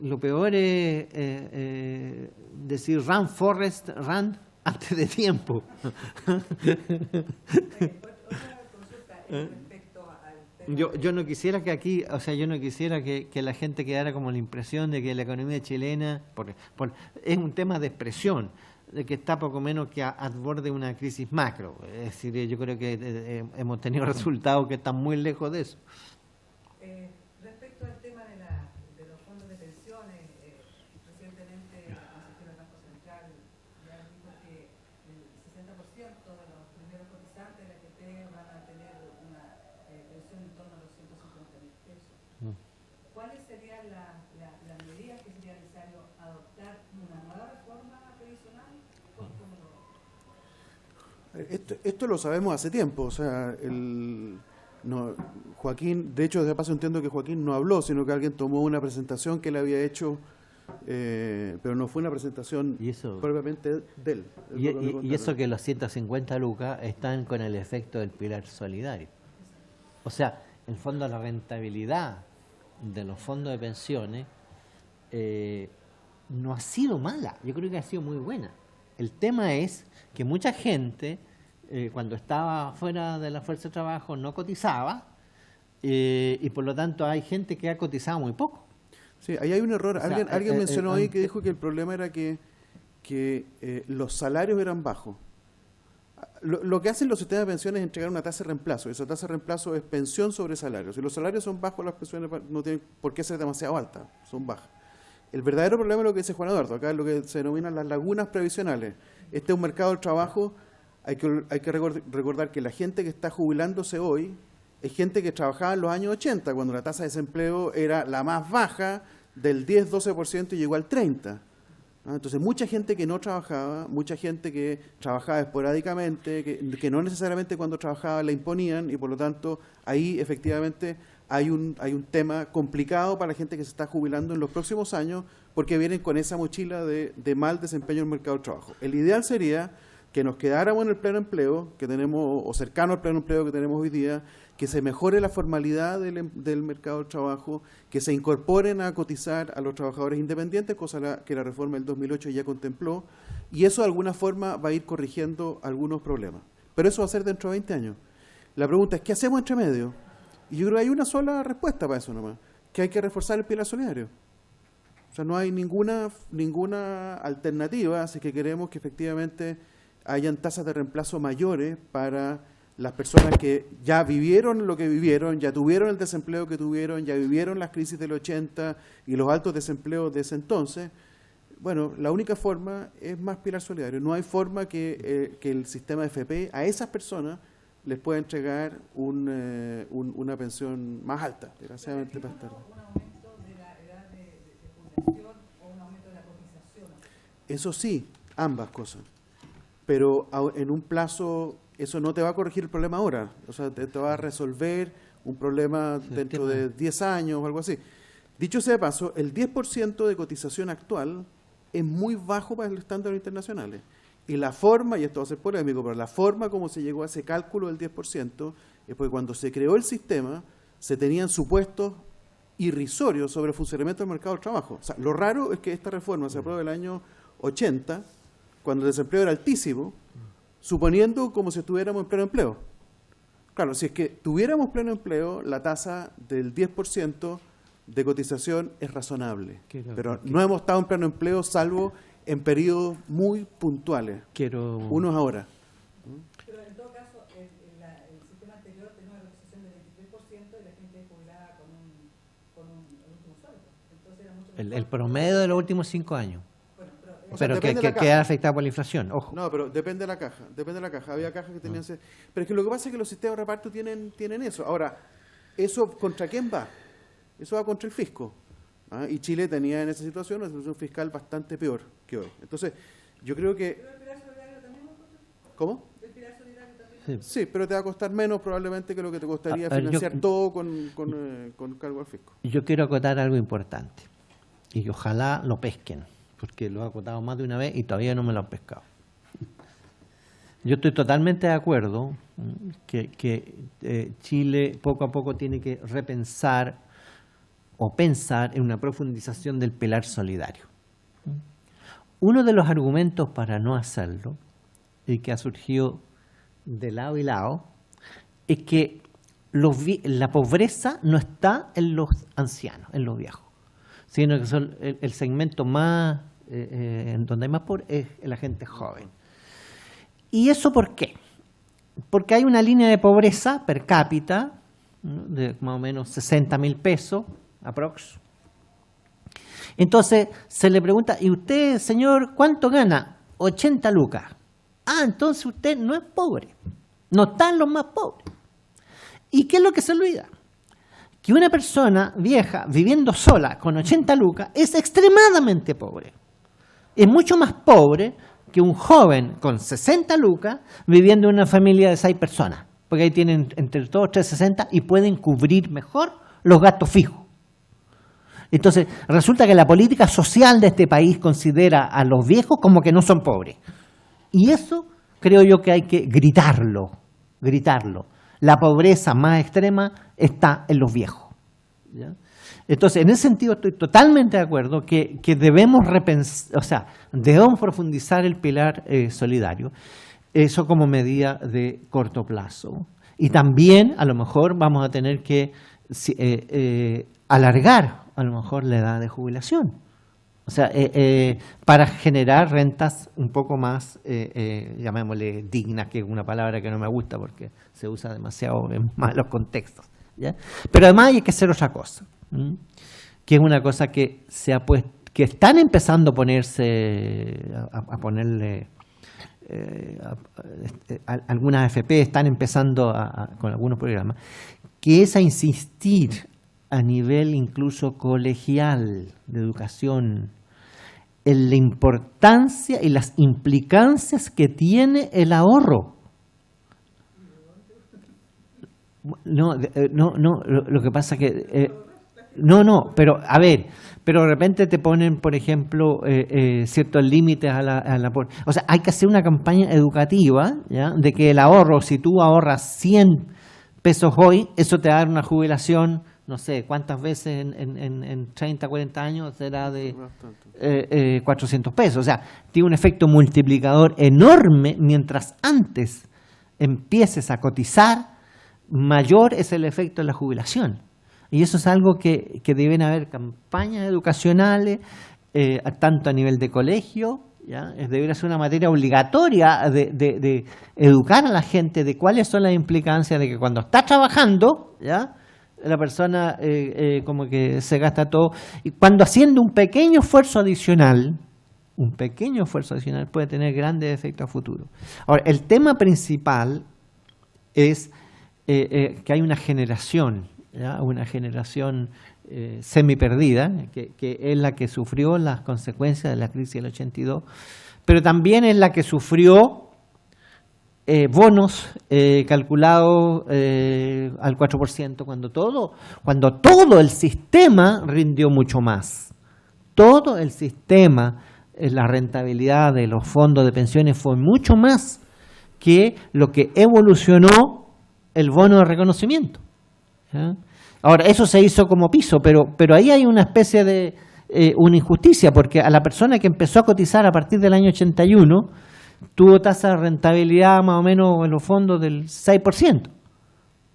lo peor es decir run Forrest, run antes de tiempo. Otra consulta respecto al tema Yo no quisiera que aquí, o sea, yo no quisiera que la gente quedara como la impresión de que la economía chilena, es un tema de expresión, de que está poco menos que al borde de una crisis macro. Es decir, yo creo que hemos tenido resultados que están muy lejos de eso. respecto al tema de los fondos de pensiones, recientemente el consejero del Banco Central ya dijo que el 60% de los primeros cotizantes de la AFP van a tener una pensión en torno a los 150.000 pesos. ¿Cuáles serían las medidas que sería necesario adoptar una nueva reforma previsional? ¿Cómo lo... Esto lo sabemos hace tiempo, o sea, Joaquín, de hecho, de paso entiendo que Joaquín no habló, sino que alguien tomó una presentación que él había hecho, pero no fue una presentación propiamente de él. Y eso que los 150 lucas están con el efecto del pilar solidario. O sea, en el fondo la rentabilidad de los fondos de pensiones no ha sido mala, yo creo que ha sido muy buena. El tema es que mucha gente, cuando estaba fuera de la fuerza de trabajo, no cotizaba, y por lo tanto hay gente que ha cotizado muy poco. Sí, ahí hay un error. O sea, Alguien mencionó ahí que dijo que el problema era que los salarios eran bajos. Lo que hacen los sistemas de pensiones es entregar una tasa de reemplazo, y esa tasa de reemplazo es pensión sobre salarios. Si los salarios son bajos, las pensiones no tienen por qué ser demasiado altas, son bajas. El verdadero problema es lo que dice Juan Eduardo, acá es lo que se denominan las lagunas previsionales. Este es un mercado del trabajo, hay que recordar que la gente que está jubilándose hoy es gente que trabajaba en los años 80, cuando la tasa de desempleo era la más baja, del 10-12% y llegó al 30%. Entonces, mucha gente que no trabajaba, mucha gente que trabajaba esporádicamente, que no necesariamente cuando trabajaba la imponían, y por lo tanto ahí efectivamente hay un tema complicado para la gente que se está jubilando en los próximos años, porque vienen con esa mochila de mal desempeño en el mercado del trabajo. El ideal sería que nos quedáramos en el pleno empleo que tenemos, o cercano al pleno empleo que tenemos hoy día, que se mejore la formalidad del mercado del trabajo, que se incorporen a cotizar a los trabajadores independientes, cosa que la reforma del 2008 ya contempló, y eso de alguna forma va a ir corrigiendo algunos problemas. Pero eso va a ser dentro de 20 años. La pregunta es, ¿qué hacemos entre medio? Y yo creo que hay una sola respuesta para eso nomás, que hay que reforzar el pilar solidario. O sea, no hay ninguna alternativa si que queremos que efectivamente hayan tasas de reemplazo mayores para las personas que ya vivieron lo que vivieron, ya tuvieron el desempleo que tuvieron, ya vivieron las crisis del 80 y los altos desempleos de ese entonces. Bueno, la única forma es más pilar solidario. No hay forma que el sistema de FP a esas personas les pueda entregar una pensión más alta, desgraciadamente más tarde. ¿Un aumento de la edad de jubilación o un aumento de la cotización? Eso sí, ambas cosas. Pero en un plazo, eso no te va a corregir el problema ahora. O sea, te va a resolver un problema dentro de 10 años o algo así. Dicho sea de paso, el 10% de cotización actual es muy bajo para los estándares internacionales. Y la forma, y esto va a ser polémico, pero la forma como se llegó a ese cálculo del 10% es porque cuando se creó el sistema se tenían supuestos irrisorios sobre el funcionamiento del mercado del trabajo. O sea, lo raro es que esta reforma se aprueba en el año 80, cuando el desempleo era altísimo, suponiendo como si estuviéramos en pleno empleo. Claro, si es que tuviéramos pleno empleo, la tasa del 10% de cotización es razonable. Pero no hemos estado en pleno empleo salvo en periodos muy puntuales, unos ahora. Pero en todo caso, el sistema anterior tenía una cotización del 23% y la gente jubilada con el último sueldo. Entonces era mucho mejor. El promedio de los últimos 5 años. Bueno, pero O sea, pero depende de la que caja. queda afectada por la inflación, ojo. No, pero depende de la caja, depende de la caja. Había cajas que tenían... Pero es que lo que pasa es que los sistemas de reparto tienen eso. Ahora, ¿eso contra quién va? Eso va contra el fisco. ¿Ah? Y Chile tenía en esa situación una situación fiscal bastante peor que hoy. Entonces, yo creo que... ¿Cómo? Sí, pero te va a costar menos probablemente que lo que te costaría financiar todo con cargo al fisco. Yo quiero acotar algo importante y que ojalá lo pesquen, porque lo he acotado más de una vez y todavía no me lo han pescado. Yo estoy totalmente de acuerdo que Chile poco a poco tiene que repensar o pensar en una profundización del pilar solidario. Uno de los argumentos para no hacerlo, y que ha surgido de lado y lado, es que la pobreza no está en los ancianos, en los viejos, sino que son el segmento más, en donde hay más pobre, es la gente joven. ¿Y eso por qué? Porque hay una línea de pobreza per cápita, ¿no?, de más o menos 60.000 pesos, aprox. Entonces se le pregunta, ¿y usted, señor, cuánto gana? 80 lucas. Ah, entonces usted no es pobre, no está en los más pobres. ¿Y qué es lo que se olvida? Que una persona vieja viviendo sola con 80 lucas es extremadamente pobre. Es mucho más pobre que un joven con 60 lucas viviendo en una familia de 6 personas, porque ahí tienen entre todos 360 y pueden cubrir mejor los gastos fijos. Entonces, resulta que la política social de este país considera a los viejos como que no son pobres. Y eso creo yo que hay que gritarlo. La pobreza más extrema está en los viejos, ¿ya? Entonces, en ese sentido estoy totalmente de acuerdo que debemos repensar, o sea, debemos profundizar el pilar solidario, eso como medida de corto plazo. Y también, a lo mejor, vamos a tener que alargar, a lo mejor, la edad de jubilación. O sea, para generar rentas un poco más, llamémosle dignas, que es una palabra que no me gusta porque se usa demasiado en malos contextos, ¿ya? Pero además hay que hacer otra cosa, que es una cosa que que están empezando a ponerse, a ponerle, algunas AFP están empezando con algunos programas, que es a insistir a nivel incluso colegial de educación en la importancia y las implicancias que tiene el ahorro. No, lo que pasa que pero a ver, pero de repente te ponen, por ejemplo, ciertos límites a la o sea, hay que hacer una campaña educativa, ¿ya?, de que el ahorro, si tú ahorras 100 pesos hoy, eso te va a dar una jubilación, no sé cuántas veces en 30, 40 años será de 400 pesos. O sea, tiene un efecto multiplicador enorme. Mientras antes empieces a cotizar, mayor es el efecto de la jubilación. Y eso es algo que deben haber campañas educacionales, tanto a nivel de colegio, ¿ya? Debería ser una materia obligatoria de educar a la gente de cuáles son las implicancias de que cuando está trabajando, ¿ya?, la persona como que se gasta todo, y cuando haciendo un pequeño esfuerzo adicional puede tener grandes efectos a futuro. Ahora, el tema principal es que hay una generación, ¿ya?, una generación semi perdida, que es la que sufrió las consecuencias de la crisis del 82, pero también es la que sufrió bonos calculados al 4%, cuando todo el sistema rindió mucho más. Todo el sistema, la rentabilidad de los fondos de pensiones fue mucho más que lo que evolucionó el bono de reconocimiento, ¿ya? Ahora, eso se hizo como piso, pero ahí hay una especie de una injusticia, porque a la persona que empezó a cotizar a partir del año 81 tuvo tasa de rentabilidad más o menos en los fondos del 6%.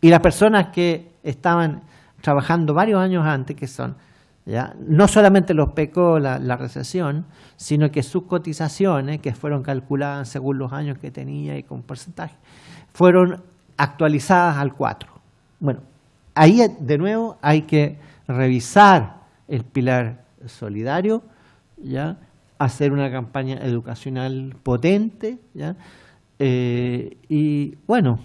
Y las personas que estaban trabajando varios años antes, que son, ¿ya?, no solamente los pecó la recesión, sino que sus cotizaciones, que fueron calculadas según los años que tenía y con porcentaje, fueron actualizadas al 4%. Bueno, ahí de nuevo hay que revisar el pilar solidario, ¿ya?, hacer una campaña educacional potente, ¿ya? Y bueno,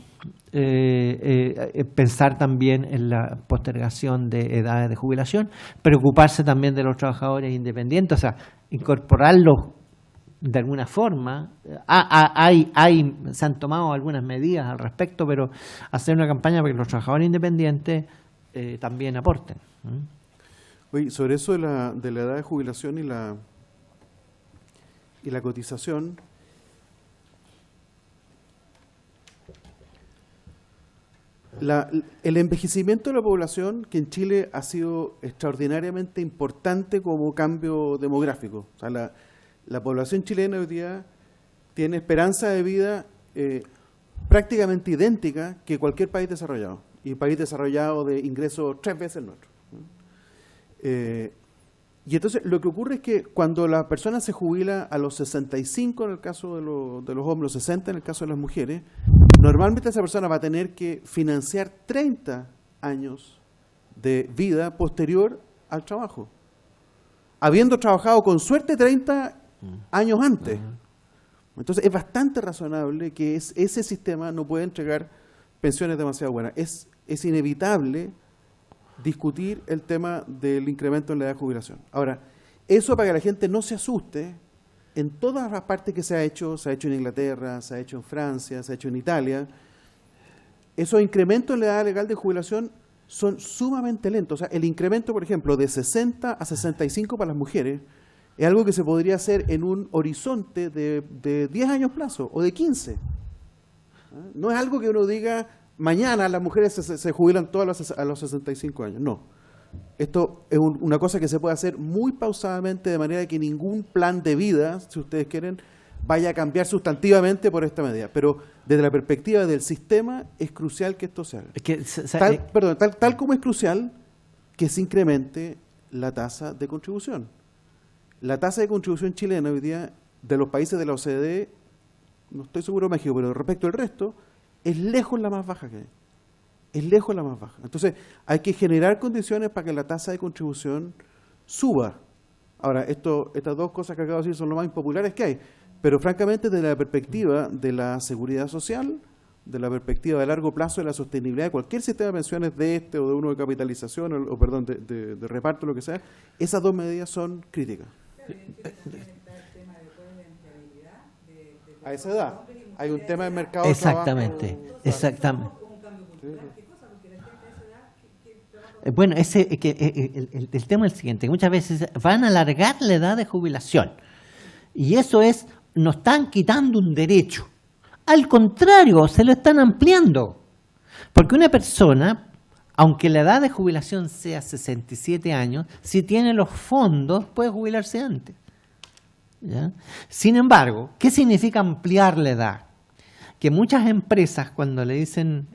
pensar también en la postergación de edades de jubilación, preocuparse también de los trabajadores independientes, o sea, incorporarlos de alguna forma. Se han tomado algunas medidas al respecto, pero hacer una campaña para que los trabajadores independientes también aporten. Oye, sobre eso de la edad de jubilación y la cotización, el envejecimiento de la población, que en Chile ha sido extraordinariamente importante como cambio demográfico. O sea, la población chilena hoy día tiene esperanza de vida prácticamente idéntica que cualquier país desarrollado, y país desarrollado de ingresos 3 veces el nuestro. Y entonces lo que ocurre es que cuando la persona se jubila a los 65 en el caso de los hombres, los 60 en el caso de las mujeres, normalmente esa persona va a tener que financiar 30 años de vida posterior al trabajo, habiendo trabajado con suerte 30 años antes. Entonces es bastante razonable que ese sistema no pueda entregar pensiones demasiado buenas. Es inevitable discutir el tema del incremento en la edad de jubilación. Ahora, eso para que la gente no se asuste, en todas las partes que se ha hecho en Inglaterra, se ha hecho en Francia, se ha hecho en Italia, esos incrementos en la edad legal de jubilación son sumamente lentos. O sea, el incremento, por ejemplo, de 60 a 65 para las mujeres es algo que se podría hacer en un horizonte de 10 años plazo o de 15. No es algo que uno diga, mañana las mujeres se jubilan todas a los 65 años. No. Esto es una cosa que se puede hacer muy pausadamente, de manera que ningún plan de vida, si ustedes quieren, vaya a cambiar sustantivamente por esta medida. Pero desde la perspectiva del sistema es crucial que esto se haga. Es que, tal como es crucial que se incremente la tasa de contribución. La tasa de contribución chilena hoy día, de los países de la OCDE, no estoy seguro de México, pero respecto al resto, es lejos la más baja que hay. Es lejos la más baja. Entonces, hay que generar condiciones para que la tasa de contribución suba. Ahora, estas dos cosas que acabo de decir son lo más impopulares que hay, pero francamente, desde la perspectiva de la seguridad social, de la perspectiva de largo plazo de la sostenibilidad de cualquier sistema de pensiones, de este o de uno de capitalización, o perdón, de reparto, lo que sea, esas dos medidas son críticas. A esa edad. Hay un tema de mercado de trabajo. Exactamente. Bueno, el tema es el siguiente, que muchas veces van a alargar la edad de jubilación, y eso nos están quitando un derecho. Al contrario, se lo están ampliando, porque una persona, aunque la edad de jubilación sea 67 años, si tiene los fondos, puede jubilarse antes. ¿Ya? Sin embargo, ¿qué significa ampliar la edad? Que muchas empresas, cuando le dicen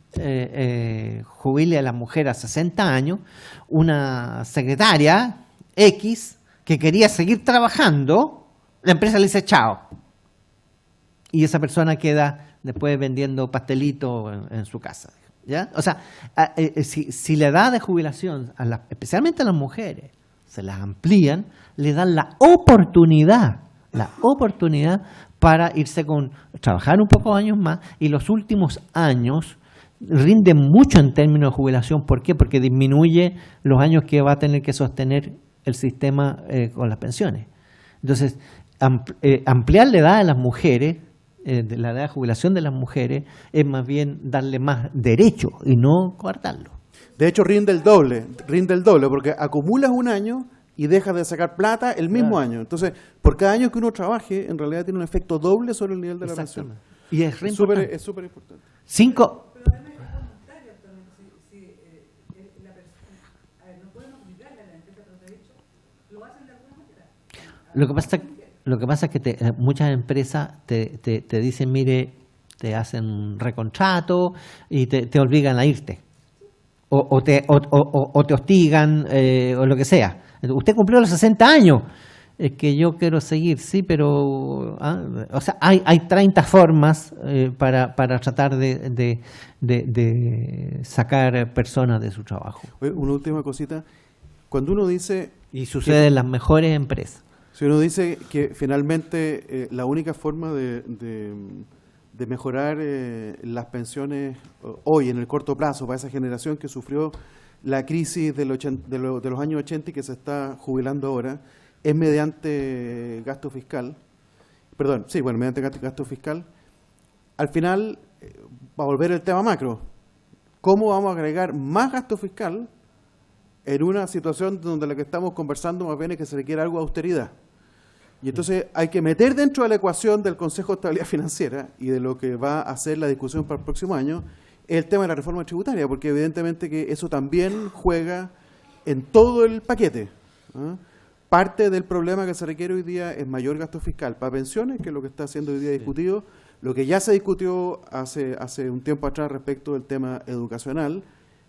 jubile a la mujer a 60 años, una secretaria X que quería seguir trabajando, la empresa le dice chao. Y esa persona queda después vendiendo pastelitos en su casa. ¿Ya? O sea, si la edad de jubilación, especialmente a las mujeres, se las amplían, le dan la oportunidad para irse trabajar un poco años más, y los últimos años rinden mucho en términos de jubilación. ¿Por qué? Porque disminuye los años que va a tener que sostener el sistema con las pensiones. Entonces, ampliar la edad de las mujeres, de la edad de jubilación de las mujeres, es más bien darle más derecho y no coartarlo. De hecho, rinde el doble, porque acumulas un año y dejas de sacar plata el mismo año. Entonces, por cada año que uno trabaje, en realidad tiene un efecto doble sobre el nivel de la pensión. Y es súper importante. Cinco. Pero además es voluntario actualmente. Si la persona, no pueden obligarle a la empresa, pero de hecho lo hacen de alguna manera. Lo que pasa es que muchas empresas te dicen, mire, te hacen un recontrato y te obligan a irte. O te hostigan, o lo que sea. Usted cumplió los 60 años. Es que yo quiero seguir, sí, pero o sea, hay 30 formas para tratar de sacar personas de su trabajo. Oye, una última cosita. Cuando uno dice... Y sucede en las mejores empresas. Si uno dice que finalmente la única forma de mejorar las pensiones hoy en el corto plazo para esa generación que sufrió la crisis de los años 80 y que se está jubilando ahora es mediante gasto fiscal, mediante gasto fiscal, al final va a volver el tema macro. ¿Cómo vamos a agregar más gasto fiscal en una situación donde lo que estamos conversando más bien es que se requiere algo de austeridad? Y entonces hay que meter dentro de la ecuación del Consejo de Estabilidad Financiera y de lo que va a ser la discusión para el próximo año, el tema de la reforma tributaria, porque evidentemente que eso también juega en todo el paquete. Parte del problema que se requiere hoy día es mayor gasto fiscal para pensiones, que es lo que está siendo hoy día discutido, lo que ya se discutió hace un tiempo atrás respecto del tema educacional,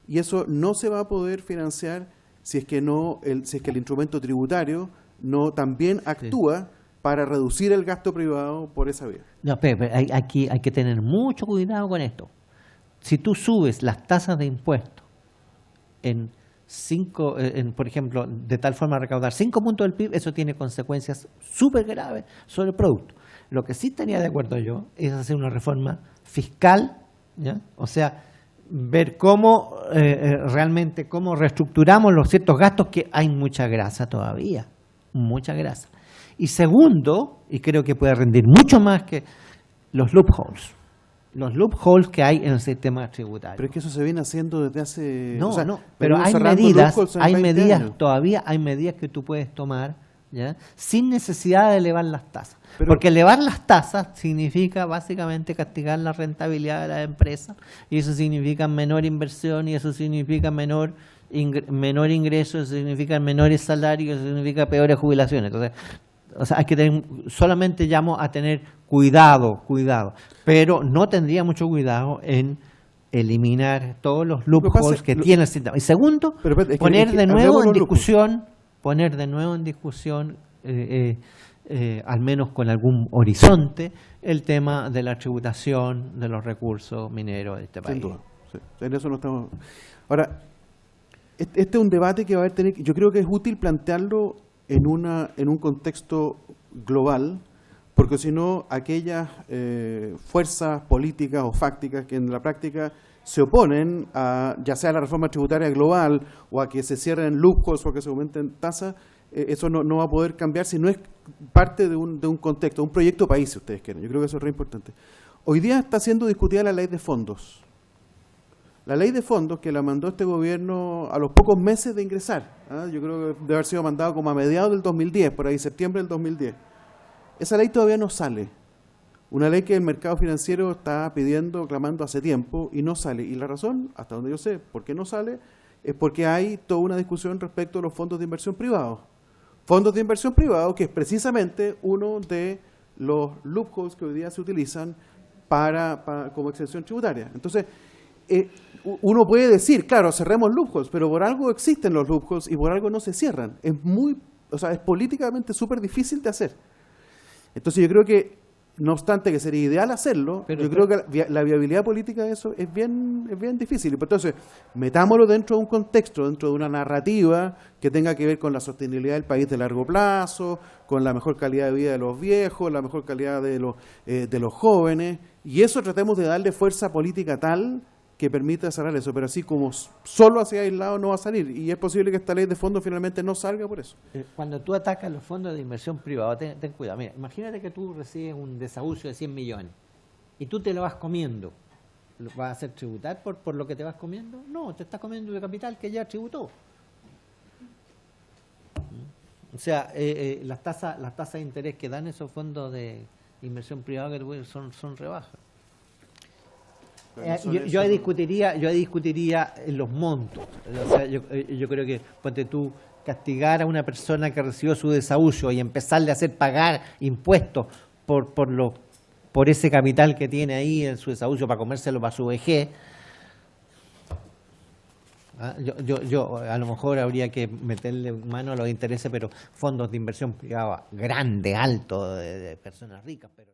y eso no se va a poder financiar si es que el instrumento tributario no también actúa para reducir el gasto privado por esa vía. No, pero aquí hay que tener mucho cuidado con esto. Si tú subes las tasas de impuestos por ejemplo, de tal forma a recaudar 5 puntos del PIB, eso tiene consecuencias súper graves sobre el producto. Lo que sí estaría de acuerdo yo es hacer una reforma fiscal, ¿ya? O sea, ver cómo realmente cómo reestructuramos los ciertos gastos, que hay mucha grasa todavía, mucha grasa. Y segundo, y creo que puede rendir mucho más que los loopholes que hay en el sistema tributario. Pero es que eso se viene haciendo desde hace... pero hay medidas, todavía hay medidas que tú puedes tomar, ¿ya?, sin necesidad de elevar las tasas. Porque elevar las tasas significa básicamente castigar la rentabilidad de las empresas, y eso significa menor inversión, y eso significa menor ingreso, eso significa menores salarios, eso significa peores jubilaciones. Entonces, hay que solamente llamo a tener cuidado, pero no tendría mucho cuidado en eliminar todos los loopholes que tiene el sistema. Y segundo, poner de nuevo en discusión, al menos con algún horizonte, el tema de la tributación de los recursos mineros de este país. Sin duda, sí. En eso no estamos. Ahora, este es un debate que va a tener. Yo creo que es útil plantearlo en un contexto global, porque si no, aquellas fuerzas políticas o fácticas que en la práctica se oponen a, ya sea a la reforma tributaria global o a que se cierren loopholes o a que se aumenten tasas, eso no va a poder cambiar si no es parte de un contexto, un proyecto país, si ustedes quieren. Yo creo que eso es re importante. Hoy día está siendo discutida la ley de fondos. La ley de fondos que la mandó este gobierno a los pocos meses de ingresar. Yo creo que debe haber sido mandado como a mediados del 2010, por ahí, septiembre del 2010. Esa ley todavía no sale. Una ley que el mercado financiero está pidiendo, clamando hace tiempo, y no sale. Y la razón, hasta donde yo sé, por qué no sale, es porque hay toda una discusión respecto a los fondos de inversión privados. Fondos de inversión privados, que es precisamente uno de los loopholes que hoy día se utilizan como exención tributaria. Entonces, uno puede decir, claro, cerremos loopholes, pero por algo existen los loopholes y por algo no se cierran. Es políticamente súper difícil de hacer. Entonces yo creo que, no obstante que sería ideal hacerlo, yo creo que la viabilidad política de eso es bien difícil. Y entonces, metámoslo dentro de un contexto, dentro de una narrativa que tenga que ver con la sostenibilidad del país de largo plazo, con la mejor calidad de vida de los viejos, la mejor calidad de los jóvenes, y eso tratemos de darle fuerza política tal que permita cerrar eso, pero así como solo hacia aislado no va a salir, y es posible que esta ley de fondos finalmente no salga por eso. Cuando tú atacas los fondos de inversión privada, ten cuidado. Mira, imagínate que tú recibes un desahucio de 100 millones y tú te lo vas comiendo. ¿Vas a hacer tributar por lo que te vas comiendo? No, te estás comiendo de capital que ya tributó. O sea, las tasas de interés que dan esos fondos de inversión privada que son rebajas. Yo discutiría los montos. O sea, yo creo que, ponte tú, castigar a una persona que recibió su desahucio y empezarle a hacer pagar impuestos por ese capital que tiene ahí en su desahucio para comérselo para su vejez. Yo a lo mejor habría que meterle mano a los intereses, pero fondos de inversión privada grandes, altos, de personas ricas. Pero